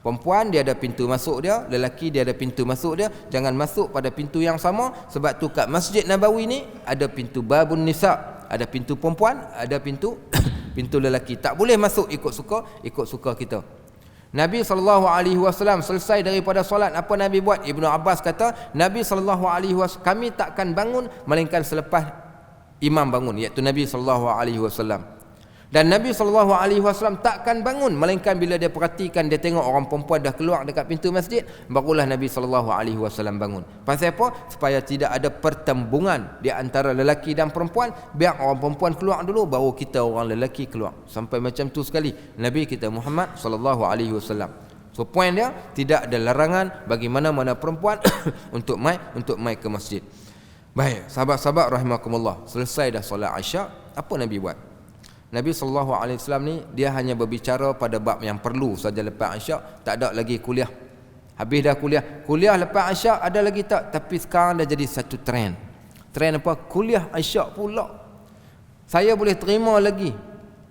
Perempuan dia ada pintu masuk dia, lelaki dia ada pintu masuk dia. Jangan masuk pada pintu yang sama. Sebab tu kat Masjid Nabawi ni ada pintu Babun Nisa, ada pintu perempuan, ada pintu pintu lelaki. Tak boleh masuk ikut suka kita. Nabi SAW selesai daripada solat, apa Nabi buat? Ibnu Abbas kata, Nabi SAW, kami takkan bangun melainkan selepas imam bangun, iaitu Nabi SAW. Dan Nabi SAW takkan bangun melainkan bila dia perhatikan, dia tengok orang perempuan dah keluar dekat pintu masjid, barulah Nabi SAW bangun. Pasal apa? Supaya tidak ada pertembungan di antara lelaki dan perempuan. Biar orang perempuan keluar dulu, baru kita orang lelaki keluar. Sampai macam tu sekali Nabi kita Muhammad SAW. So point dia, tidak ada larangan bagi mana-mana perempuan untuk mai ke masjid. Baik, sahabat-sahabat rahimakumullah, selesai dah solat Aisyah, apa Nabi buat? Nabi SAW ni dia hanya berbicara pada bab yang perlu saja lepas Aisyah, tak ada lagi kuliah. Habis dah kuliah lepas Aisyah ada lagi tak? Tapi sekarang dah jadi satu trend. Trend apa? Kuliah Aisyah pula. Saya boleh terima lagi.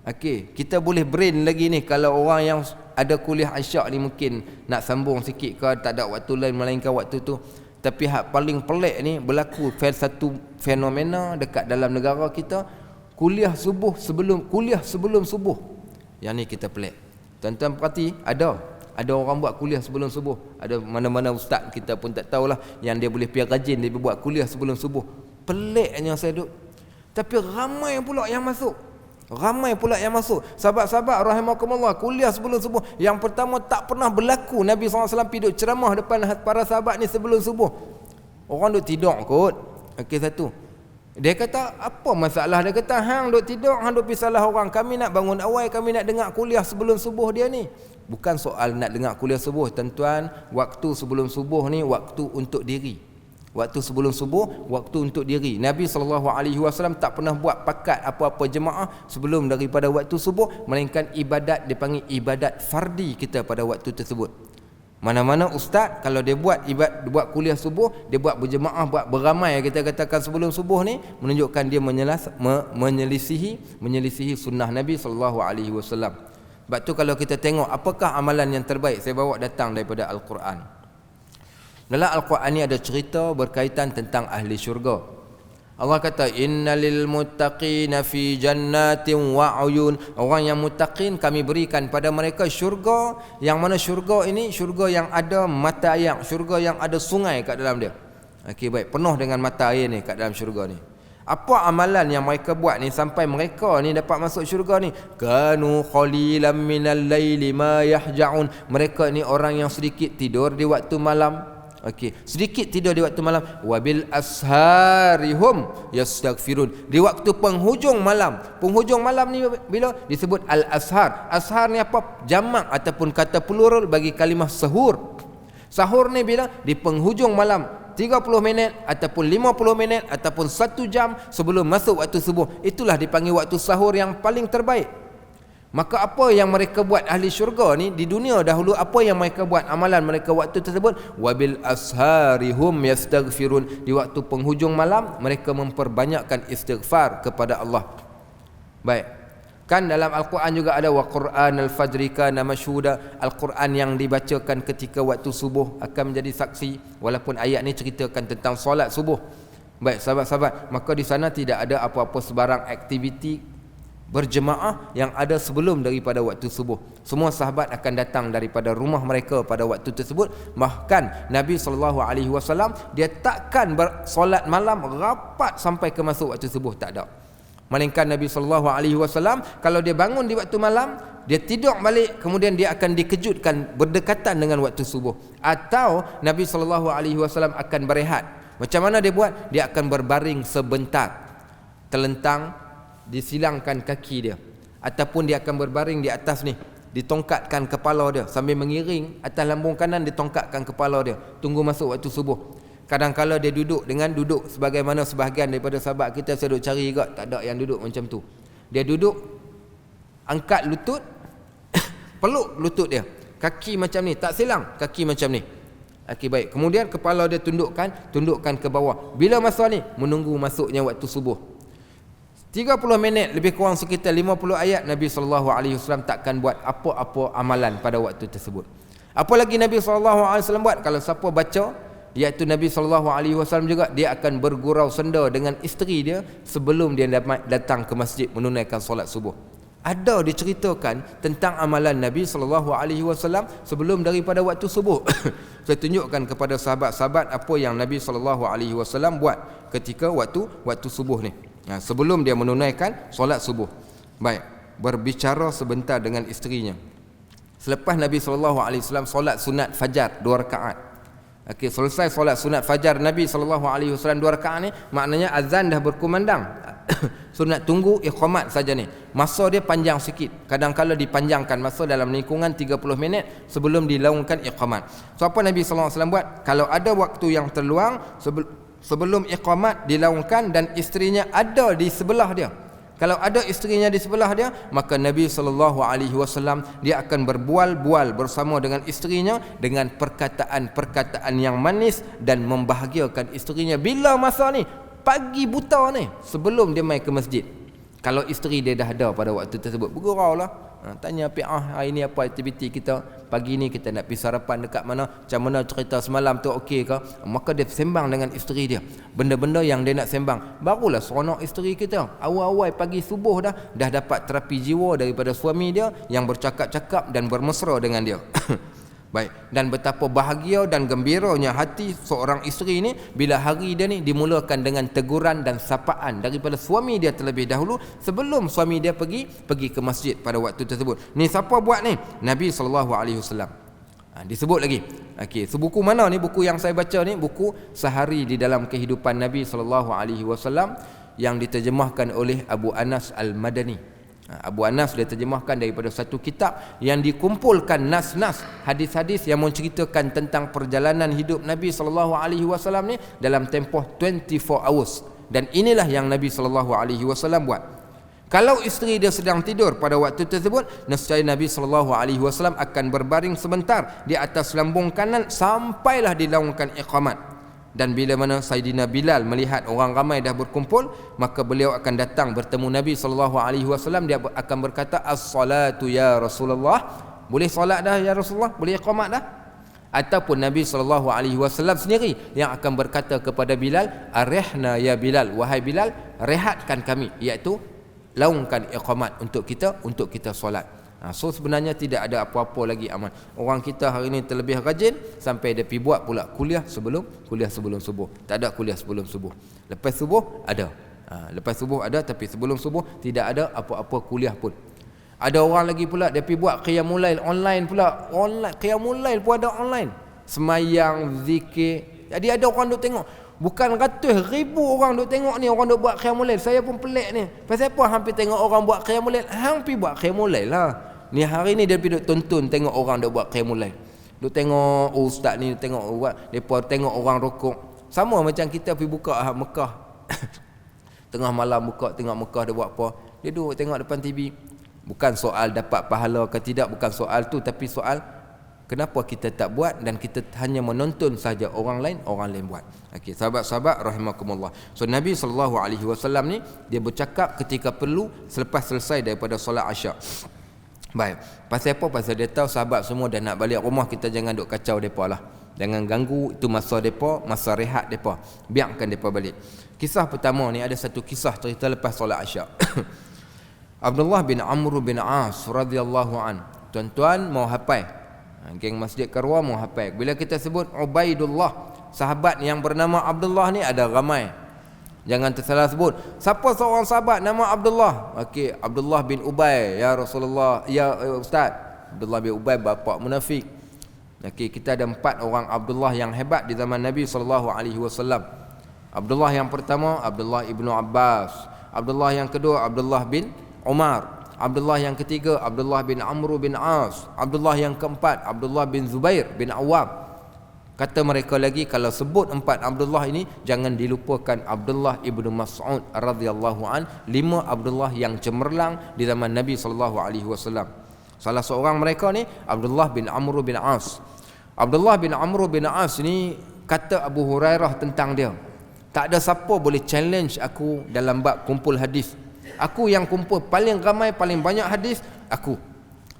Okey, kita boleh brain lagi ni kalau orang yang ada kuliah Aisyah ni mungkin nak sambung sikit ke, tak ada waktu lain melainkan waktu tu. Tapi hak paling pelik ni berlaku satu fenomena dekat dalam negara kita. Kuliah sebelum subuh. Yang ni kita pelik. Tuan-tuan perhati, ada orang buat kuliah sebelum subuh. Ada mana-mana ustaz kita pun tak tahulah yang dia boleh pergi rajin dia buat kuliah sebelum subuh. Peliknya saya duk. Tapi ramai pula yang masuk. Sahabat-sahabat rahimakumullah, kuliah sebelum subuh. Yang pertama tak pernah berlaku Nabi SAW pergi duk ceramah depan para sahabat ni sebelum subuh. Orang duk tidur kot. Okey, satu. Dia kata, apa masalah? Dia kata, hang duk tidur, hang duk pergi salah orang. Kami nak bangun awal, kami nak dengar kuliah sebelum subuh dia ni. Bukan soal nak dengar kuliah subuh, tuan-tuan. Waktu sebelum subuh ni waktu untuk diri. Waktu sebelum subuh, waktu untuk diri. Nabi SAW tak pernah buat pakat apa-apa jemaah sebelum daripada waktu subuh, melainkan ibadat, dia panggil ibadat fardi kita pada waktu tersebut. Mana-mana ustaz kalau dia buat kuliah subuh, dia buat berjemaah, buat beramai, kita katakan sebelum subuh ni, menunjukkan dia menyelisihi sunnah Nabi SAW. Sebab tu kalau kita tengok apakah amalan yang terbaik, saya bawa datang daripada Al-Quran. Dalam Al-Quran ni ada cerita berkaitan tentang ahli syurga. Allah kata innalil muttaqina fi jannatin wa uyun. Orang yang muttaqin kami berikan pada mereka syurga, yang mana syurga ini syurga yang ada mata air, syurga yang ada sungai kat dalam dia. Okey, baik, penuh dengan mata air ni kat dalam syurga ni. Apa amalan yang mereka buat ni sampai mereka ni dapat masuk syurga ni? Kanu qalilan minal laili ma yahja'un. Mereka ni orang yang sedikit tidur di waktu malam. Okey, sedikit tidur di waktu malam. Wabil asharihum yastaghfirun. Di waktu penghujung malam. Penghujung malam ni bila disebut al-ashar. Ashar ni apa? Jamak ataupun kata plural bagi kalimah sahur. Sahur ni bila? Di penghujung malam, 30 minit ataupun 50 minit ataupun 1 jam sebelum masuk waktu subuh. Itulah dipanggil waktu sahur yang paling terbaik. Maka apa yang mereka buat ahli syurga ni di dunia dahulu, apa yang mereka buat, amalan mereka waktu tersebut? Wabil asharihum yastaghfirun. Di waktu penghujung malam mereka memperbanyakkan istighfar kepada Allah. Baik. Kan dalam Al-Quran juga ada wa Qur'anal fajri kana mashhuda. Al-Quran yang dibacakan ketika waktu subuh akan menjadi saksi. Walaupun ayat ni ceritakan tentang solat subuh. Baik sahabat-sahabat, maka di sana tidak ada apa-apa sebarang aktiviti berjemaah yang ada sebelum daripada waktu subuh. Semua sahabat akan datang daripada rumah mereka pada waktu tersebut. Bahkan Nabi SAW dia takkan bersolat malam rapat sampai ke masuk waktu subuh, tak ada. Melainkan Nabi SAW kalau dia bangun di waktu malam, dia tidur balik, kemudian dia akan dikejutkan berdekatan dengan waktu subuh. Atau Nabi SAW akan berehat. Macam mana dia buat? Dia akan berbaring sebentar, terlentang, disilangkan kaki dia, ataupun dia akan berbaring di atas ni, ditongkatkan kepala dia sambil mengiring atas lambung kanan, ditongkatkan kepala dia, tunggu masuk waktu subuh. Kadang-kala dia duduk dengan duduk sebagaimana sebahagian daripada sahabat kita, saya duduk cari juga, tak ada yang duduk macam tu. Dia duduk, angkat lutut, peluk lutut dia, kaki macam ni, tak silang, kaki macam ni. Okey, baik. Kemudian kepala dia tundukkan ke bawah. Bila masa ni? Menunggu masuknya waktu subuh. 30 minit lebih kurang sekitar 50 ayat, Nabi SAW takkan buat apa-apa amalan pada waktu tersebut. Apa lagi Nabi SAW buat? Kalau siapa baca, iaitu Nabi SAW juga, dia akan bergurau senda dengan isteri dia sebelum dia datang ke masjid menunaikan solat subuh. Ada diceritakan tentang amalan Nabi SAW sebelum daripada waktu subuh. Saya tunjukkan kepada sahabat-sahabat apa yang Nabi SAW buat ketika waktu subuh ni, sebelum dia menunaikan solat subuh. Baik, berbicara sebentar dengan isterinya. Selepas Nabi SAW solat sunat fajar 2 rakaat. Okey, selesai solat sunat fajar Nabi SAW 2 rakaat ni, maknanya azan dah berkumandang. Sunat tunggu iqamat saja ni. Masa dia panjang sikit. Kadang-kala dipanjangkan masa dalam lingkungan 30 minit sebelum dilaungkan iqamat. So apa Nabi SAW buat? Kalau ada waktu yang terluang sebelum iqamat dilaungkan dan isterinya ada di sebelah dia, kalau ada isterinya di sebelah dia, maka Nabi SAW dia akan berbual-bual bersama dengan isterinya dengan perkataan-perkataan yang manis dan membahagiakan isterinya. Bila masa ni? Pagi buta ni, sebelum dia mai ke masjid. Kalau isteri dia dah ada pada waktu tersebut, bergurau lah, tanya hari ni apa aktiviti kita, pagi ni kita nak pergi sarapan dekat mana, macam mana cerita semalam tu, okey ke? Maka dia sembang dengan isteri dia, benda-benda yang dia nak sembang. Barulah seronok isteri kita. Awal-awal pagi subuh dah dapat terapi jiwa daripada suami dia yang bercakap-cakap dan bermesra dengan dia. Baik, dan betapa bahagia dan gembiranya hati seorang isteri ni bila hari dia ni dimulakan dengan teguran dan sapaan daripada suami dia terlebih dahulu sebelum suami dia pergi ke masjid pada waktu tersebut. Ni siapa buat ni? Nabi SAW. Disebut lagi. Okey, so buku mana ni? Buku yang saya baca ni buku Sehari di Dalam Kehidupan Nabi SAW yang diterjemahkan oleh Abu Anas Al-Madani. Abu Anas dia terjemahkan daripada satu kitab yang dikumpulkan nas-nas hadis-hadis yang menceritakan tentang perjalanan hidup Nabi SAW ni dalam tempoh 24 hours. Dan inilah yang Nabi SAW buat. Kalau isteri dia sedang tidur pada waktu tersebut, nescaya Nabi SAW akan berbaring sebentar di atas lambung kanan sampailah dilaungkan iqamat. Dan bila mana Saidina Bilal melihat orang ramai dah berkumpul, maka beliau akan datang bertemu Nabi SAW. Dia akan berkata, as-salatu ya Rasulullah, boleh solat dah ya Rasulullah, boleh iqamat dah. Ataupun Nabi SAW sendiri yang akan berkata kepada Bilal, arihna ya Bilal, wahai Bilal, rehatkan kami, iaitu laungkan iqamat untuk kita solat. So sebenarnya tidak ada apa-apa lagi amal. Orang kita hari ini terlebih rajin sampai dia pergi buat pula kuliah sebelum subuh. Tak ada kuliah sebelum subuh. Lepas subuh ada. Lepas subuh ada, tapi sebelum subuh tidak ada apa-apa kuliah pun. Ada orang lagi pula dia pergi buat qiyamul lail online pula. Online qiyamul lail pun ada online. Semayang, zikir. Jadi ada orang duk tengok. Bukan ratus ribu orang duk tengok ni, orang duk buat qiyamul lail. Saya pun pelik ni. Pasal apa hampir tengok orang buat qiyamul lail? Hampir buat qiyamul lail lah. Ni hari ni dia pergi duk tonton tengok orang duk buat qiyamul lail. Duk tengok ustaz ni tengok buat, depa tengok orang rukuk. Sama macam kita pergi buka Mekah. Tengah malam buka tengok Mekah dia buat apa. Dia duduk tengok depan TV. Bukan soal dapat pahala ke tidak, bukan soal tu, tapi soal kenapa kita tak buat dan kita hanya menonton saja orang lain buat. Okey, sahabat-sahabat rahimakumullah. So Nabi SAW ni dia bercakap ketika perlu selepas selesai daripada solat Isyak. Baik, pasal apa? Pasal dia tahu sahabat semua dah nak balik rumah, kita jangan duk kacau depa lah. Jangan ganggu, itu masa depa, masa rehat depa. Biarkan depa balik. Kisah pertama ni, ada satu kisah cerita lepas solat Isyak. Abdullah bin Amr bin As radhiyallahu an. Tuan-tuan mau hafal. Geng Masjid Karwa mau hafal. Bila kita sebut Ubaidullah, sahabat yang bernama Abdullah ni ada ramai. Jangan tersalah sebut. Siapa seorang sahabat nama Abdullah? Okey, Abdullah bin Ubay, ya Rasulullah, ya Ustaz. Abdullah bin Ubay bapa munafik. Okey, kita ada 4 orang Abdullah yang hebat di zaman Nabi SAW. Abdullah yang pertama, Abdullah ibnu Abbas. Abdullah yang kedua, Abdullah bin Umar. Abdullah yang ketiga, Abdullah bin Amr bin As. Abdullah yang keempat, Abdullah bin Zubair bin Awam. Kata mereka lagi, kalau sebut 4 Abdullah ini, jangan dilupakan Abdullah ibnu Mas'ud radhiyallahu an, 5 Abdullah yang cemerlang di zaman Nabi SAW. Salah seorang mereka ni Abdullah bin Amr bin As. Abdullah bin Amr bin As ni kata Abu Hurairah tentang dia, tak ada siapa boleh challenge aku dalam bab kumpul hadis. Aku yang kumpul paling ramai, paling banyak hadis, aku.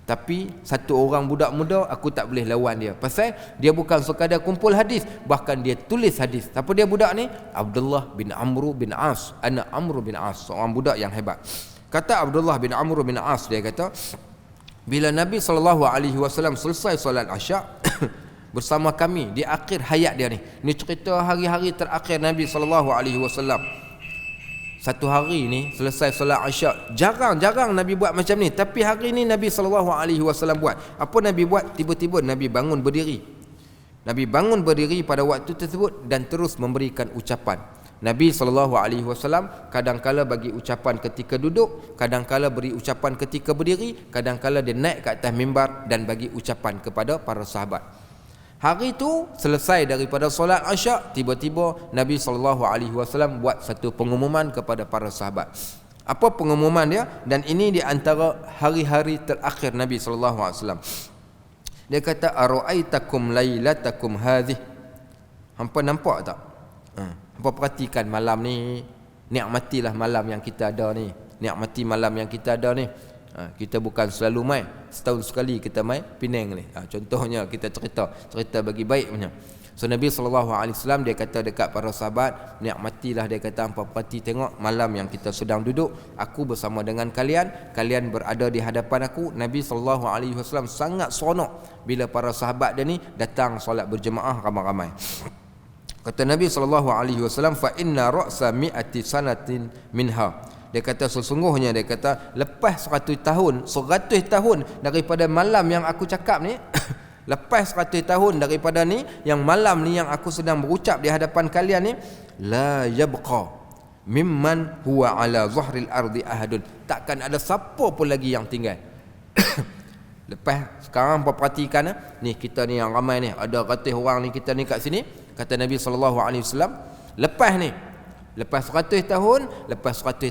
Tapi satu orang budak muda aku tak boleh lawan dia. Pasal dia bukan sekadar kumpul hadis, bahkan dia tulis hadis. Siapa dia budak ni? Abdullah bin Amr bin As, anak Amr bin As, seorang budak yang hebat. Kata Abdullah bin Amr bin As, dia kata, bila Nabi SAW selesai solat Isyak bersama kami di akhir hayat dia ni. Ni cerita hari-hari terakhir Nabi SAW. Satu hari ni selesai solat Isyak, jarang-jarang Nabi buat macam ni, tapi hari ni Nabi SAW buat. Apa Nabi buat? Tiba-tiba Nabi bangun berdiri. Nabi bangun berdiri pada waktu tersebut dan terus memberikan ucapan. Nabi SAW kadang-kala bagi ucapan ketika duduk, kadang-kala beri ucapan ketika berdiri, kadang-kala dia naik ke atas mimbar dan bagi ucapan kepada para sahabat. Hari itu selesai daripada solat Isyak, tiba-tiba Nabi SAW buat satu pengumuman kepada para sahabat. Apa pengumuman dia? Dan ini di antara hari-hari terakhir Nabi SAW. Dia kata, ara'aitakum lailatakum hadhih. Hampa nampak tak? Hampa perhatikan malam ni, nikmatilah malam yang kita ada ni. Nikmati malam yang kita ada ni. Kita bukan selalu mai, setahun sekali kita mai Penang ni. Contohnya kita cerita bagi baik punya. So Nabi SAW dia kata dekat para sahabat, nikmatilah, dia kata, hampa perhati tengok malam yang kita sedang duduk, aku bersama dengan kalian, kalian berada di hadapan aku. Nabi SAW sangat seronok bila para sahabat dia ni datang solat berjemaah ramai-ramai. Kata Nabi SAW, fa inna ra'sa mi'ati sanatin minha. Dia kata sesungguhnya, dia kata lepas 100 tahun daripada malam yang aku cakap ni, lepas 100 tahun daripada ni, yang malam ni yang aku sedang berucap di hadapan kalian ni, la yabqa mimman huwa ala zahril ardi ahadun. Takkan ada siapa pun lagi yang tinggal. Lepas sekarang perhatikan ni, kita ni yang ramai ni, ada ratus orang ni, kita ni kat sini. Kata Nabi SAW, lepas ni, lepas 100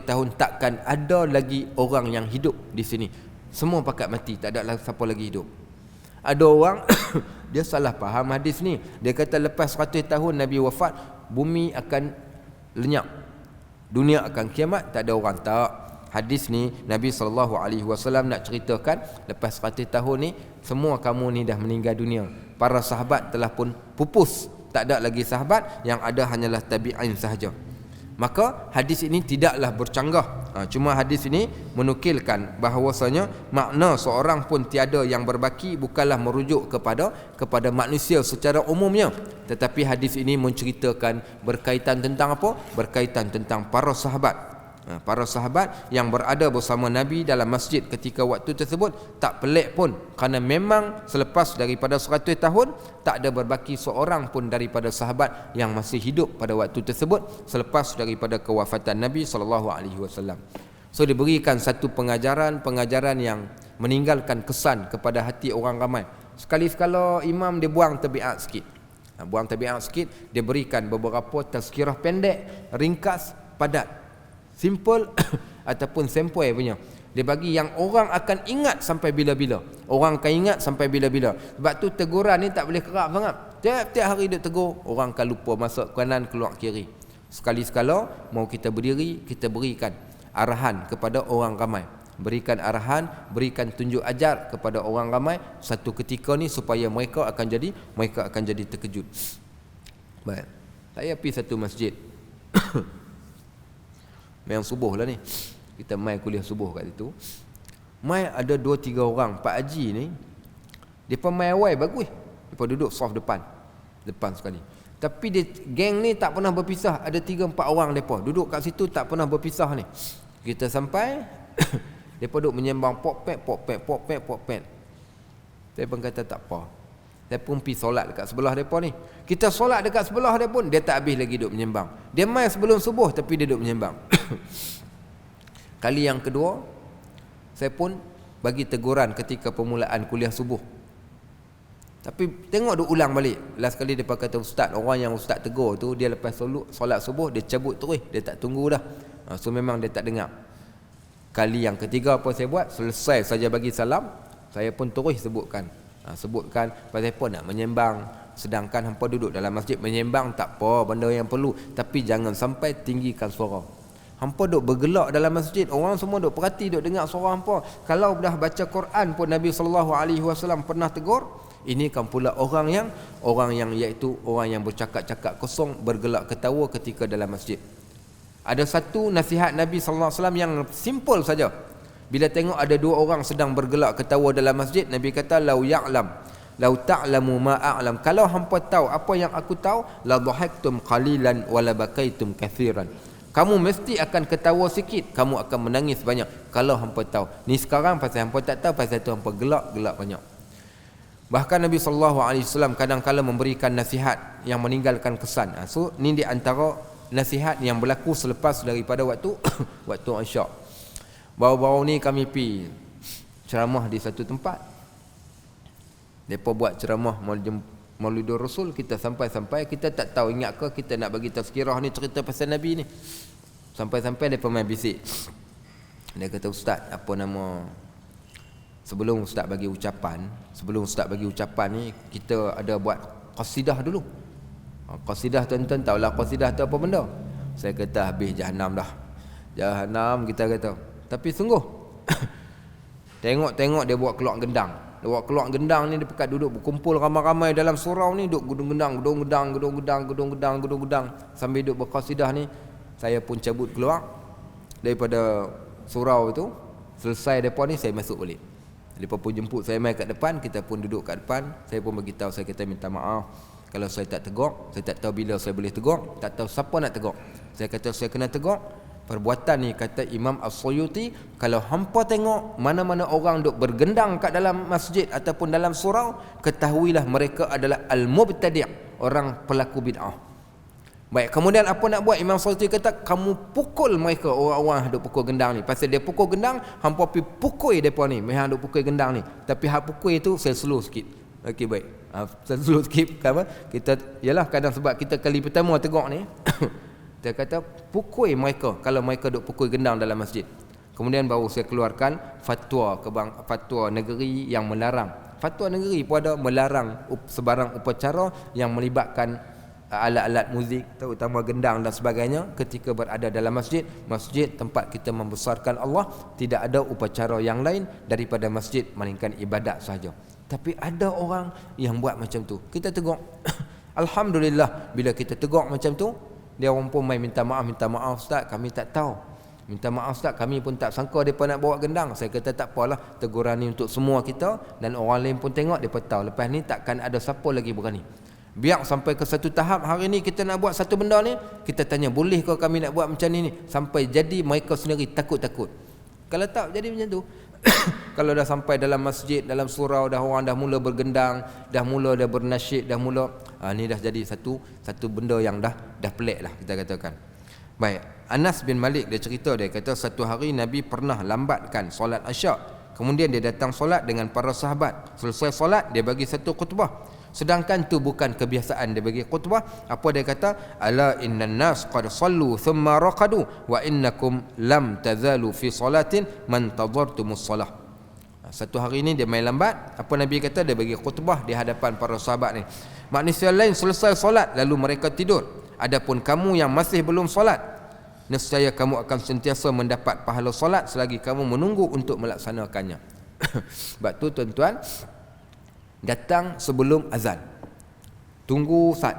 tahun takkan ada lagi orang yang hidup di sini. Semua pakat mati, tak ada siapa lagi hidup. Ada orang dia salah faham hadis ni. Dia kata lepas 100 tahun Nabi wafat, bumi akan lenyap, dunia akan kiamat. Tak ada orang. Tak. Hadis ni Nabi SAW nak ceritakan lepas 100 tahun ni semua kamu ni dah meninggal dunia. Para sahabat telah pun pupus, tak ada lagi sahabat, yang ada hanyalah tabi'in sahaja. Maka hadis ini tidaklah bercanggah. Cuma hadis ini menukilkan bahawasanya makna seorang pun tiada yang berbaki bukanlah merujuk kepada manusia secara umumnya, tetapi hadis ini menceritakan berkaitan tentang apa? Berkaitan tentang para sahabat. Para sahabat yang berada bersama Nabi dalam masjid ketika waktu tersebut. Tak pelik pun, kerana memang selepas daripada 100 tahun tak ada berbaki seorang pun daripada sahabat yang masih hidup pada waktu tersebut selepas daripada kewafatan Nabi SAW. So diberikan satu pengajaran yang meninggalkan kesan kepada hati orang ramai. Sekali-sekala imam dia buang tabiat sikit. Buang tabiat sikit, dia berikan beberapa tazkirah pendek, ringkas, padat, simple ataupun sempoi punya. Dia bagi yang orang akan ingat sampai bila-bila. Orang akan ingat sampai bila-bila. Sebab tu teguran ni tak boleh kerap sangat. Tiap-tiap hari dia tegur, orang akan lupa masuk kanan keluar kiri. Sekali-sekala mau kita berdiri, kita berikan arahan kepada orang ramai. Berikan arahan, berikan tunjuk ajar kepada orang ramai satu ketika ni supaya mereka akan jadi terkejut. Baik. Saya pergi satu masjid. Memang subuh lah ni, kita mai kuliah subuh kat situ. Mai ada 2-3 orang Pak Haji ni, depa mai awal bagus. Depa duduk soft depan sekali. Tapi dia geng ni tak pernah berpisah. Ada 3-4 orang depa duduk kat situ tak pernah berpisah ni. Kita sampai depa duduk menyembang pok pek. Saya pun kata tak apa. Saya pun pergi solat dekat sebelah depa ni. Kita solat dekat sebelah dia pun dia tak habis lagi duduk menyembang. Dia mai sebelum subuh tapi dia duduk menyembang. Kali yang kedua, saya pun bagi teguran ketika permulaan kuliah subuh. Tapi tengok dia ulang balik. Last kali dia kata ustaz, orang yang ustaz tegur tu dia lepas solat subuh dia cabut terus, dia tak tunggu dah. So memang dia tak dengar. Kali yang ketiga apa saya buat? Selesai saja bagi salam, saya pun terus sebutkan pasal apa nak menyembang, sedangkan hampa duduk dalam masjid. Menyembang tak apa, benda yang perlu, tapi jangan sampai tinggikan suara. Hampa duk bergelak dalam masjid, orang semua duk perhati, duk dengar suara hampa. Kalau dah baca Quran pun Nabi SAW pernah tegur. Ini kan pula orang yang iaitu orang yang bercakap-cakap kosong, bergelak ketawa ketika dalam masjid. Ada satu nasihat Nabi SAW yang simple saja. Bila tengok ada 2 orang sedang bergelak ketawa dalam masjid, Nabi kata lau ta'lamu ma a'lam. Kalau hampa tahu apa yang aku tahu, la dhahaktum qalilan wa la bakaitum katsiran. Kamu mesti akan ketawa sikit, kamu akan menangis banyak kalau hampa tahu. Ni sekarang pasal hampa tak tahu, pasal tu hampa gelak banyak. Bahkan Nabi SAW kadang-kala memberikan nasihat yang meninggalkan kesan. So ni di antara nasihat yang berlaku selepas daripada waktu Isyak. Baru-baru ni kami pergi ceramah di satu tempat. Mereka buat ceramah Maulidur Rasul. Kita sampai-sampai, kita tak tahu, ingat ke kita nak bagi tazkirah ni, cerita pasal Nabi ni. Sampai-sampai mereka main bisik. Dia kata, ustaz, apa nama, sebelum ustaz bagi ucapan ni, kita ada buat qasidah dulu. Qasidah, tuan-tuan tahulah qasidah tu apa benda. Saya kata habis Jahannam dah. Jahannam kita kata. Tapi sungguh tengok dia buat keluar gendang. Dia buat keluar gendang ni, dia pekat duduk berkumpul ramai-ramai dalam surau ni, duduk gedung gedang sambil duduk berqasidah ni. Saya pun cabut keluar daripada surau itu. Selesai depa ni, saya masuk balik. Depa pun jemput saya mai kat depan, kita pun duduk kat depan. Saya pun bagi tahu, saya kata minta maaf kalau saya tak tegur, saya tak tahu bila saya boleh tegur, tak tahu siapa nak tegur. Saya kata saya kena tegur. Perbuatan ni, kata Imam As-Suyuti, kalau hampa tengok mana-mana orang duk bergendang kat dalam masjid ataupun dalam surau, ketahuilah mereka adalah al-mubtadi', orang pelaku bid'ah. Baik, kemudian apa nak buat? Imam As-Suyuti kata, kamu pukul mereka, orang-orang duk pukul gendang ni. Pasal dia pukul gendang, hampa pergi pukul depa ni, mereka duk pukul gendang ni. Tapi hak pukul itu saya slow sikit. Okey, baik. Saya slow sikit. Kita, yalah kadang sebab kita kali pertama tegur ni. Dia kata pukul mereka kalau mereka duk pukul gendang dalam masjid. Kemudian baru saya keluarkan fatwa negeri yang melarang Fatwa negeri pun ada melarang sebarang upacara yang melibatkan alat-alat muzik, terutama gendang dan sebagainya ketika berada dalam masjid. Masjid tempat kita membesarkan Allah, tidak ada upacara yang lain daripada masjid melainkan ibadat sahaja. Tapi ada orang yang buat macam tu, kita tegur. Alhamdulillah, bila kita tegur macam tu, dia orang pun main minta maaf, ustaz, kami tak tahu. Minta maaf ustaz, kami pun tak sangka mereka nak bawa gendang. Saya kata tak apalah, teguran ni untuk semua kita, dan orang lain pun tengok, mereka tahu. Lepas ni takkan ada siapa lagi berani. Biar sampai ke satu tahap, hari ni kita nak buat satu benda ni, kita tanya, boleh ke kami nak buat macam ni? Sampai jadi mereka sendiri takut-takut. Kalau tak jadi macam tu, kalau dah sampai dalam masjid, dalam surau, dah orang dah mula bergendang, dah mula dah bernasyid, dah mula ni dah jadi satu benda yang dah pelik lah, kita katakan. Baik, Anas bin Malik dia cerita, dia kata satu hari Nabi pernah lambatkan solat Isyak. Kemudian dia datang solat dengan para sahabat. Selesai solat, dia bagi satu khutbah. Sedangkan tu bukan kebiasaan dia bagi khutbah. Apa dia kata? Ala innan nas qad sallu thumma raqadu wa innakum lam tazalu fi salatin man tadartumus salah. Satu hari ni dia main lambat. Apa Nabi kata? Dia bagi khutbah di hadapan para sahabat ni. Manusia lain selesai solat lalu mereka tidur. Adapun kamu yang masih belum solat, nescaya kamu akan sentiasa mendapat pahala solat selagi kamu menunggu untuk melaksanakannya. Sebab tu tuan-tuan, datang sebelum azan, tunggu saat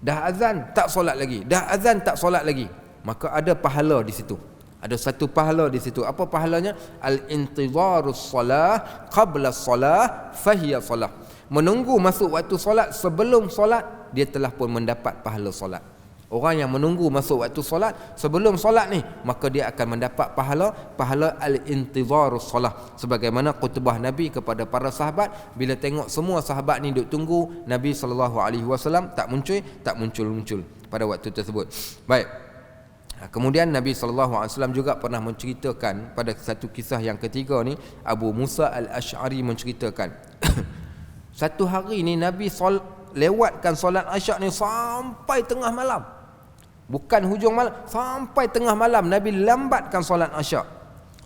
dah azan tak solat lagi, dah azan tak solat lagi, maka ada pahala di situ. Ada satu pahala di situ. Apa pahalanya? Al-intidharus salah qabla salah fahiya salah. Menunggu masuk waktu solat sebelum solat, dia telah pun mendapat pahala solat. Orang yang menunggu masuk waktu solat sebelum solat ni, maka dia akan mendapat pahala al-intidharus solah. Sebagaimana khutbah Nabi kepada para sahabat, bila tengok semua sahabat ni duk tunggu Nabi SAW tak muncul pada waktu tersebut. Baik. Kemudian Nabi SAW juga pernah menceritakan pada satu kisah yang ketiga ni, Abu Musa al-Ash'ari menceritakan satu hari ni Nabi lewatkan solat Isyak ni sampai tengah malam. Bukan hujung malam, sampai tengah malam Nabi lambatkan solat Isyak.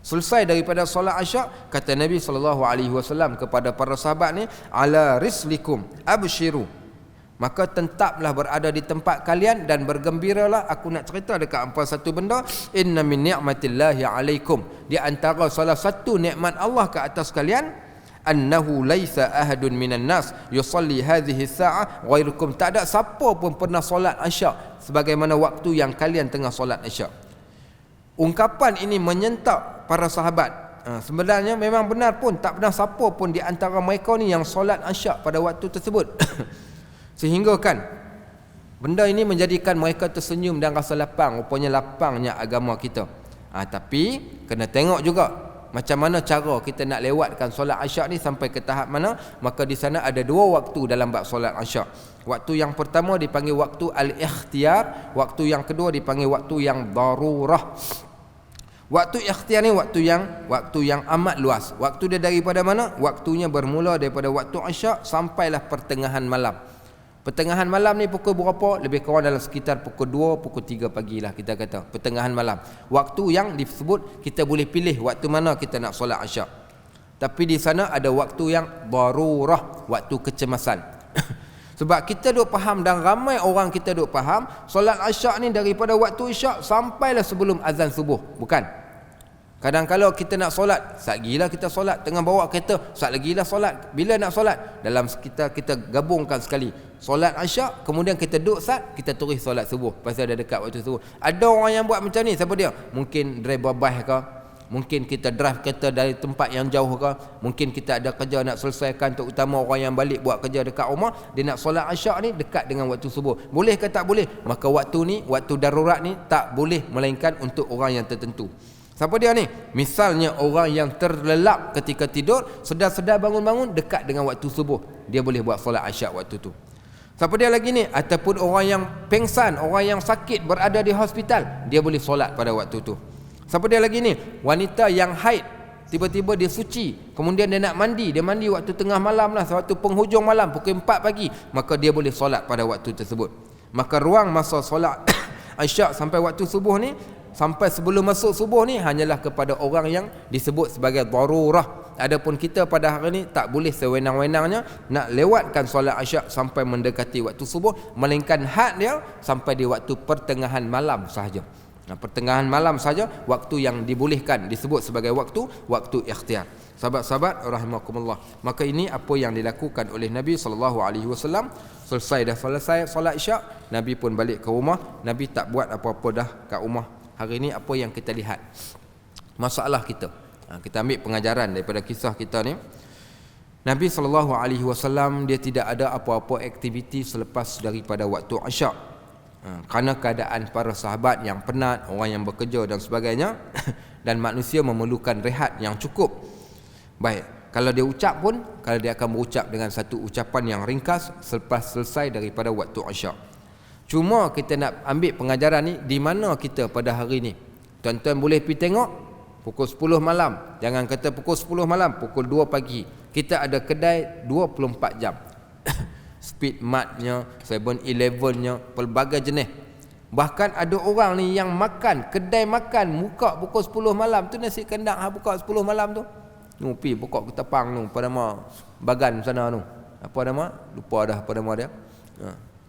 Selesai daripada solat Isyak, kata Nabi SAW kepada para sahabat ni, ala rislikum abshiru, maka tetaplah berada di tempat kalian dan bergembiralah. Aku nak cerita dekat hampa satu benda. Inna min ni'matillahi alaikum, di antara salah satu nikmat Allah ke atas kalian, annahu laisa ahadun minan nas yusalli hadhihi sa'ah ghairukum. Tak ada siapa pun pernah solat Isyak sebagaimana waktu yang kalian tengah solat Isyak. Ungkapan ini menyentak para sahabat. Sebenarnya memang benar pun, tak pernah siapa pun di antara mereka ni yang solat Isyak pada waktu tersebut. Sehingga kan benda ini menjadikan mereka tersenyum dan rasa lapang. Rupanya lapangnya agama kita. Tapi kena tengok juga macam mana cara kita nak lewatkan solat Isyak ni sampai ke tahap mana. Maka di sana ada dua waktu dalam bab solat Isyak. Waktu yang pertama dipanggil waktu al-ikhtiyar, waktu yang kedua dipanggil waktu yang darurah. Waktu ikhtiyar ni waktu yang amat luas. Waktu dia daripada mana? Waktunya bermula daripada waktu Isyak sampailah pertengahan malam. Pertengahan malam ni pukul berapa? Lebih kurang dalam sekitar pukul 2, pukul 3 pagi lah kita kata. Pertengahan malam. Waktu yang disebut kita boleh pilih waktu mana kita nak solat Isyak. Tapi di sana ada waktu yang darurah, waktu kecemasan. Sebab kita duk faham dan ramai orang kita duk faham solat Isyak ni daripada waktu Isyak sampailah sebelum azan subuh. Bukan. Kadang-kadang kita nak solat, sat gilah kita solat, tengah bawa kereta, sat lagi lah solat. Bila nak solat? Dalam kita gabungkan sekali. Solat Isyak, kemudian kita duduk sat, kita tulis solat subuh. Pasal dah dekat waktu subuh. Ada orang yang buat macam ni, siapa dia? Mungkin driver bas ke? Mungkin kita drive kereta dari tempat yang jauh ke? Mungkin kita ada kerja nak selesaikan, terutama orang yang balik buat kerja dekat rumah, dia nak solat Isyak ni dekat dengan waktu subuh. Boleh ke tak boleh? Maka waktu ni, waktu darurat ni tak boleh melainkan untuk orang yang tertentu. Siapa dia ni? Misalnya orang yang terlelap ketika tidur, sedar-sedar bangun-bangun dekat dengan waktu subuh, dia boleh buat solat Isyak waktu tu. Siapa dia lagi ni? Ataupun orang yang pengsan, orang yang sakit berada di hospital, dia boleh solat pada waktu tu. Siapa dia lagi ni? Wanita yang haid, tiba-tiba dia suci, kemudian dia nak mandi, dia mandi waktu tengah malam lah, waktu penghujung malam, pukul 4 pagi, maka dia boleh solat pada waktu tersebut. Maka ruang masa solat Isyak sampai waktu subuh ni, sampai sebelum masuk subuh ni, hanyalah kepada orang yang disebut sebagai darurah, Adapun kita pada hari ni tak boleh sewenang-wenangnya nak lewatkan solat Isyak sampai mendekati waktu subuh, melainkan had dia sampai di waktu pertengahan malam sahaja. Pertengahan malam saja waktu yang dibolehkan, disebut sebagai waktu ikhtiar. Sahabat-sahabat rahimakumullah, maka ini apa yang dilakukan oleh Nabi SAW. Selesai solat Isyak, Nabi pun balik ke rumah. Nabi tak buat apa-apa dah kat rumah. Hari ini apa yang kita lihat, masalah kita, kita ambil pengajaran daripada kisah kita ni. Nabi SAW dia tidak ada apa-apa aktiviti selepas daripada waktu Isyak, kerana keadaan para sahabat yang penat, orang yang bekerja dan sebagainya dan manusia memerlukan rehat yang cukup. Baik, kalau dia ucap pun, kalau dia akan berucap dengan satu ucapan yang ringkas selepas selesai daripada waktu Isyak. Cuma kita nak ambil pengajaran ni di mana kita pada hari ni. Tuan-tuan boleh pergi tengok pukul 10 malam, jangan kata pukul 10 malam, pukul 2 pagi kita ada kedai 24 jam. Speed Martnya, 7-Elevennya, pelbagai jenis. Bahkan ada orang ni yang makan, kedai makan buka pukul 10 malam tu, nasi kandang buka 10 malam tu. Pi buka ke Tepang tu, pada nama Bagan sana tu. Apa nama? Lupa dah apa nama dia.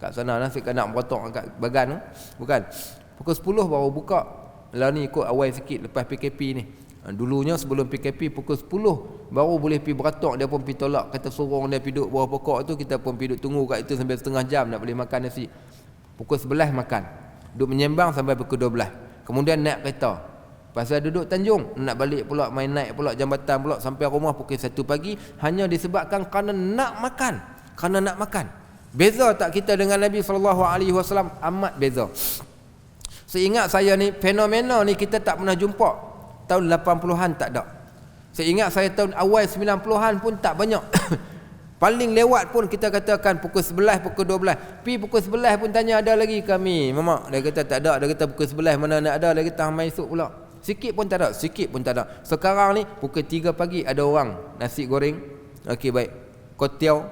Kat sana nasi kandang potong kat Bagan tu. Bukan. Pukul 10 baru buka. Lah ni ikut awal sikit lepas PKP ni. Dulunya sebelum PKP pukul 10 baru boleh pergi beratok. Dia pun pergi tolak, kata sorong dia pergi duduk bawah pokok tu, kita pun pergi duduk tunggu kat itu sampai setengah jam nak boleh makan nasi. Pukul 11 makan, duduk menyembang sampai pukul 12. Kemudian naik kereta, pasal duduk Tanjung, nak balik pula, main naik pula jambatan pula sampai rumah pukul 1 pagi. Hanya disebabkan kerana nak makan. Kerana nak makan. Beza tak kita dengan Nabi SAW? Amat beza. Seingat saya ni, fenomena ni kita tak pernah jumpa. Tahun 80-an tak ada. Saya ingat saya tahun awal 90-an pun tak banyak. Paling lewat pun kita katakan pukul 11, pukul 12. Pi pukul 11 pun tanya ada lagi kami. Mamak, dia kata tak ada. Dia kata pukul 11 mana nak ada. Dia kata mai esok pula. Sikit pun tak ada, sikit pun tak ada. Sekarang ni pukul 3 pagi ada orang nasi goreng. Okey baik. Kotiau,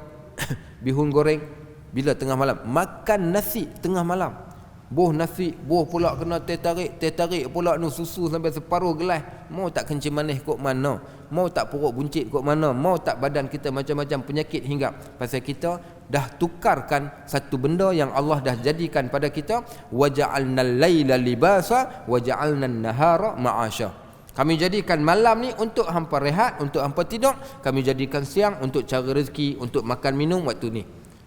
bihun goreng. Bila tengah malam, makan nasi tengah malam. Boh nasi, boh pula kena teh tarik pula nu susu sampai separuh gelas. Mau tak kencing manis kok mana? Mau tak perut buncit kok mana? Mau tak badan kita macam-macam penyakit hinggap? Pasal kita dah tukarkan satu benda yang Allah dah jadikan pada kita. Waja'alnal laila libasa waja'alnan nahara ma'asha. Kami jadikan malam ni untuk hampa rehat, untuk hampa tidur. Kami jadikan siang untuk cari rezeki, untuk makan minum waktu ni.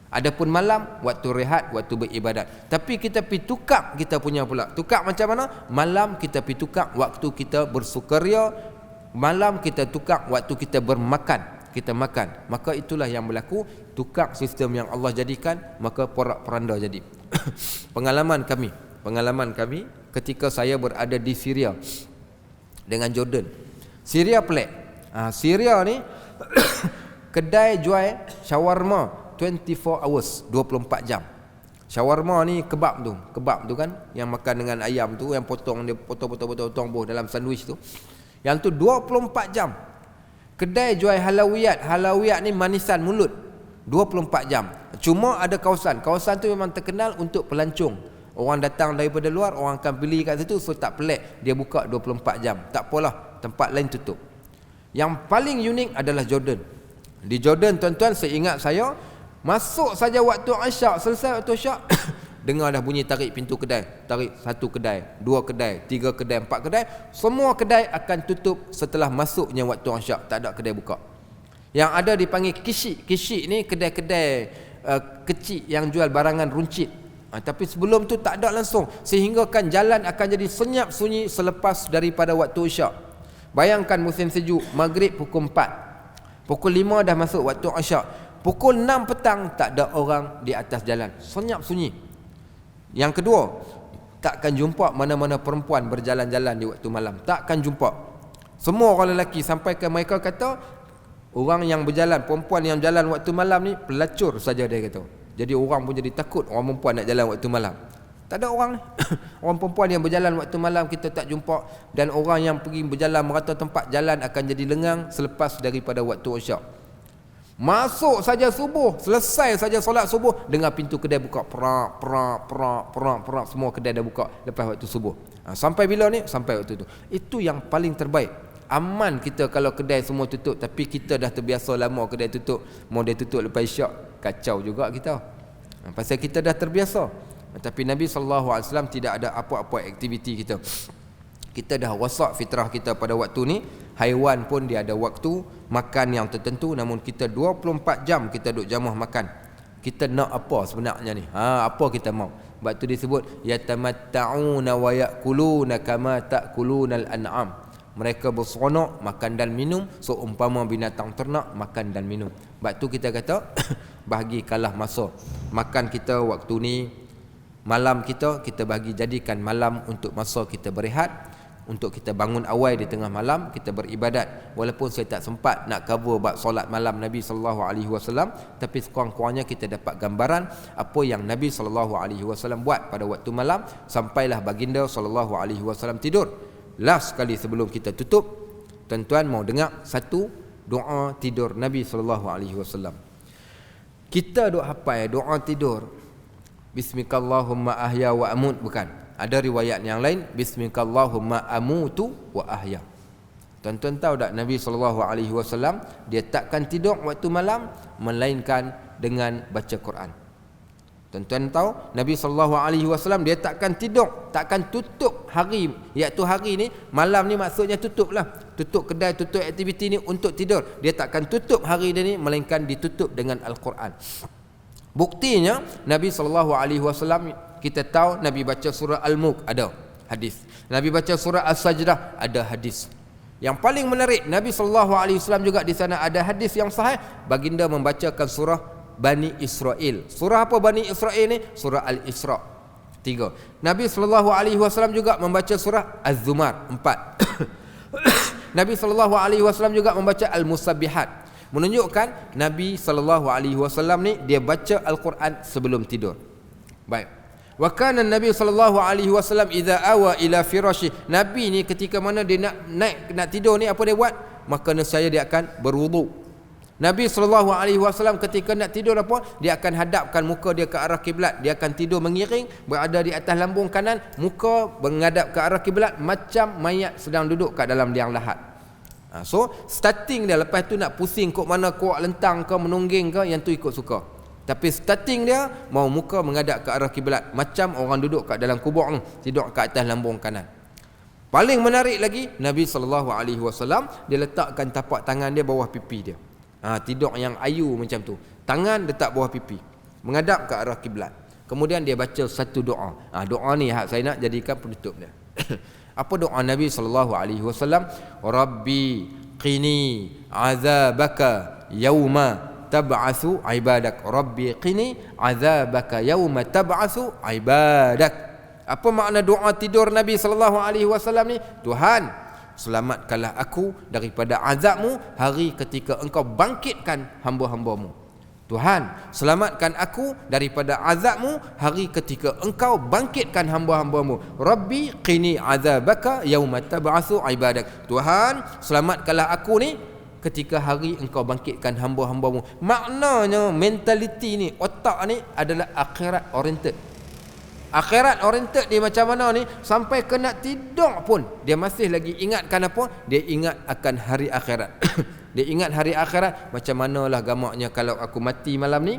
Adapun malam, waktu rehat, waktu beribadat. Tapi kita pergi tukar kita punya pula. Tukar macam mana? Malam kita pergi tukar waktu kita bersukaria. Malam kita tukar waktu kita bermakan. Kita makan. Maka itulah yang berlaku. Tukar sistem yang Allah jadikan, maka porak-poranda jadi. Pengalaman kami ketika saya berada di Syria dengan Jordan. Syria pelik. Syria ni kedai jual shawarma 24 hours, 24 jam. Shawarma ni kebab tu kan, yang makan dengan ayam tu, yang potong potong buah dalam sandwich tu. Yang tu 24 jam. Kedai jual halawiyat ni manisan mulut, 24 jam. Cuma ada kawasan tu memang terkenal untuk pelancong. Orang datang daripada luar, orang akan beli kat situ, so tak pelik dia buka 24 jam. Tak apalah, tempat lain tutup. Yang paling unik adalah Jordan. Di Jordan tuan-tuan, seingat saya, masuk saja waktu Isyak, selesai waktu Isyak, dengar dah bunyi tarik pintu kedai. Tarik 1 kedai, 2 kedai, 3 kedai, 4 kedai. Semua kedai akan tutup setelah masuknya waktu Isyak. Tak ada kedai buka. Yang ada dipanggil kishik. Kishik ni kedai-kedai kecil yang jual barangan runcit. Tapi sebelum tu tak ada langsung. Sehingga kan jalan akan jadi senyap sunyi selepas daripada waktu Isyak. Bayangkan musim sejuk, maghrib pukul 4. Pukul 5 dah masuk waktu Isyak. Pukul 6 petang tak ada orang di atas jalan. Senyap sunyi. Yang kedua, takkan jumpa mana-mana perempuan berjalan-jalan di waktu malam. Takkan jumpa. Semua orang lelaki, sampai ke mereka kata orang yang berjalan, perempuan yang jalan waktu malam ni pelacur saja, dia kata. Jadi orang pun jadi takut orang perempuan nak jalan waktu malam. Tak ada orang ni. Orang perempuan yang berjalan waktu malam kita tak jumpa. Dan orang yang pergi berjalan merata tempat jalan akan jadi lengang selepas daripada waktu Isyak. Masuk saja subuh, selesai saja solat subuh, dengar pintu kedai buka, perak, semua kedai dah buka lepas waktu subuh. Sampai bila ni? Sampai waktu tu. Itu yang paling terbaik. Aman kita kalau kedai semua tutup, tapi kita dah terbiasa lama kedai tutup, mau dia tutup lepas isyak, kacau juga kita. Pasal kita dah terbiasa. Tapi Nabi SAW tidak ada apa-apa aktiviti kita. Kita dah wasak fitrah kita pada waktu ni. Haiwan pun dia ada waktu makan yang tertentu, namun kita 24 jam kita duduk jamah makan. Kita nak apa sebenarnya ni? Apa kita mau? Sebab tu disebut yatamatta'una wa ya'kuluna kama ta'kulunal an'am. Mereka berseronok makan dan minum seumpama binatang ternak makan dan minum. Sebab tu kita kata bahagi kalah masa makan kita waktu ni, malam kita bagi jadikan malam untuk masa kita berehat, untuk kita bangun awal di tengah malam kita beribadat. Walaupun saya tak sempat nak cover bab solat malam Nabi SAW, tapi sekurang-kurangnya kita dapat gambaran apa yang Nabi SAW buat pada waktu malam sampailah baginda SAW tidur. Last sekali sebelum kita tutup, tuan-tuan mau dengar satu doa tidur Nabi SAW. Kita duk hafal doa tidur, Bismikallahumma ahya wa amut, bukan. Ada riwayat yang lain, Bismikallahumma amutu wa ahya. Tuan-tuan tahu tak Nabi SAW dia takkan tidur waktu malam melainkan dengan baca Quran. Tuan-tuan tahu Nabi SAW dia takkan tidur, takkan tutup hari, iaitu hari ni, malam ni maksudnya tutup lah, tutup kedai, tutup aktiviti ni untuk tidur. Dia takkan tutup hari dia ni melainkan ditutup dengan Al-Quran. Buktinya Nabi SAW, kita tahu Nabi baca surah Al-Mulk, ada hadis. Nabi baca surah As-Sajdah, ada hadis. Yang paling menarik, Nabi SAW juga di sana ada hadis yang sahih, baginda membacakan surah Bani Israel. Surah apa Bani Israel ni? Surah Al-Isra 3. Nabi SAW juga membaca surah Az-Zumar 4. Nabi SAW juga membaca Al-Musabbihat. Menunjukkan Nabi SAW ni dia baca Al-Quran sebelum tidur. Baik. Wa kana Nabi SAW idza awa ila firashi. Nabi ni ketika mana dia nak tidur ni, apa dia buat? Maka nescaya dia akan berwuduk. Nabi SAW ketika nak tidur apa? Dia akan hadapkan muka dia ke arah kiblat. Dia akan tidur mengiring, berada di atas lambung kanan, muka menghadap ke arah kiblat, macam mayat sedang duduk kat dalam liang lahat. So starting dia, lepas tu nak pusing kok mana, kuat lentang ke menungging ke, yang tu ikut suka. Tapi starting dia mau muka menghadap ke arah kiblat, macam orang duduk kat dalam kubur ni, tidur kat atas lambung kanan. Paling menarik lagi, Nabi SAW dia letakkan tapak tangan dia bawah pipi dia. Tidur yang ayu macam tu, tangan letak bawah pipi, menghadap ke arah kiblat. Kemudian dia baca satu doa. Doa ni saya nak jadikan penutup dia. Apa doa Nabi SAW? Rabbi qini azabaka yauma tab'atsu ibadak. Rabbi qini azabaka yauma tab'atsu ibadak. Apa makna doa tidur Nabi SAW ni? Tuhan, selamatkanlah aku daripada azabmu hari ketika engkau bangkitkan hamba-hambamu. Tuhan, selamatkan aku daripada azabmu hari ketika engkau bangkitkan hamba-hambamu. Rabbi qini azabaka yauma tab'atsu ibadak. Tuhan, selamatkanlah aku ni ketika hari engkau bangkitkan hamba-hambamu. Maknanya mentaliti ni, otak ni adalah akhirat oriented. Akhirat oriented dia macam mana ni? Sampai kena tidur pun dia masih lagi ingatkan apa? Dia ingat akan hari akhirat. Dia ingat hari akhirat. Macam manalah gamaknya kalau aku mati malam ni,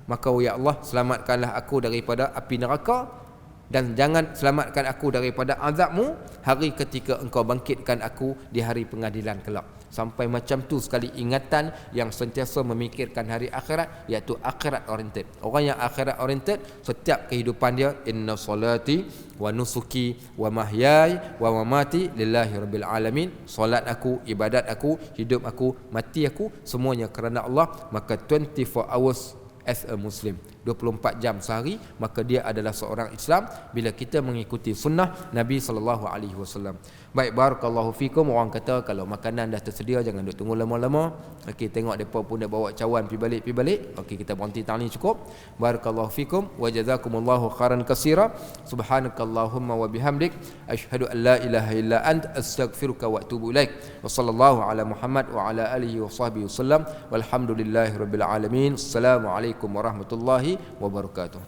maka ya Allah, selamatkanlah aku daripada api neraka, dan jangan selamatkan aku daripada azabmu hari ketika engkau bangkitkan aku di hari pengadilan kelak. Sampai macam tu sekali ingatan yang sentiasa memikirkan hari akhirat, iaitu akhirat oriented. Orang yang akhirat oriented, setiap kehidupan dia, inna salati wa nusuki wa mahyaya wa mamati lillahi rabbil alamin. Solat aku, ibadat aku, hidup aku, mati aku, semuanya kerana Allah. Maka 24 hours as a Muslim, 24 jam sehari, maka dia adalah seorang Islam bila kita mengikuti sunnah Nabi SAW. Baik, barakallahu fikum. Orang kata kalau makanan dah tersedia jangan duk tunggu lama-lama. Okey, tengok depa pun dah bawa cawan pi balik. Okey, kita berhenti tang ni cukup. Barakallahu fikum wa jazakumullahu khairan katsira. Subhanakallahumma wa bihamdik asyhadu an la ilaha illa ant astaghfiruka wa atubu ilaik. Wa sallallahu ala Muhammad wa ala alihi wa sahbihi wasallam. Walhamdulillahirabbil alamin. Assalamualaikum warahmatullahi wabarakatuh.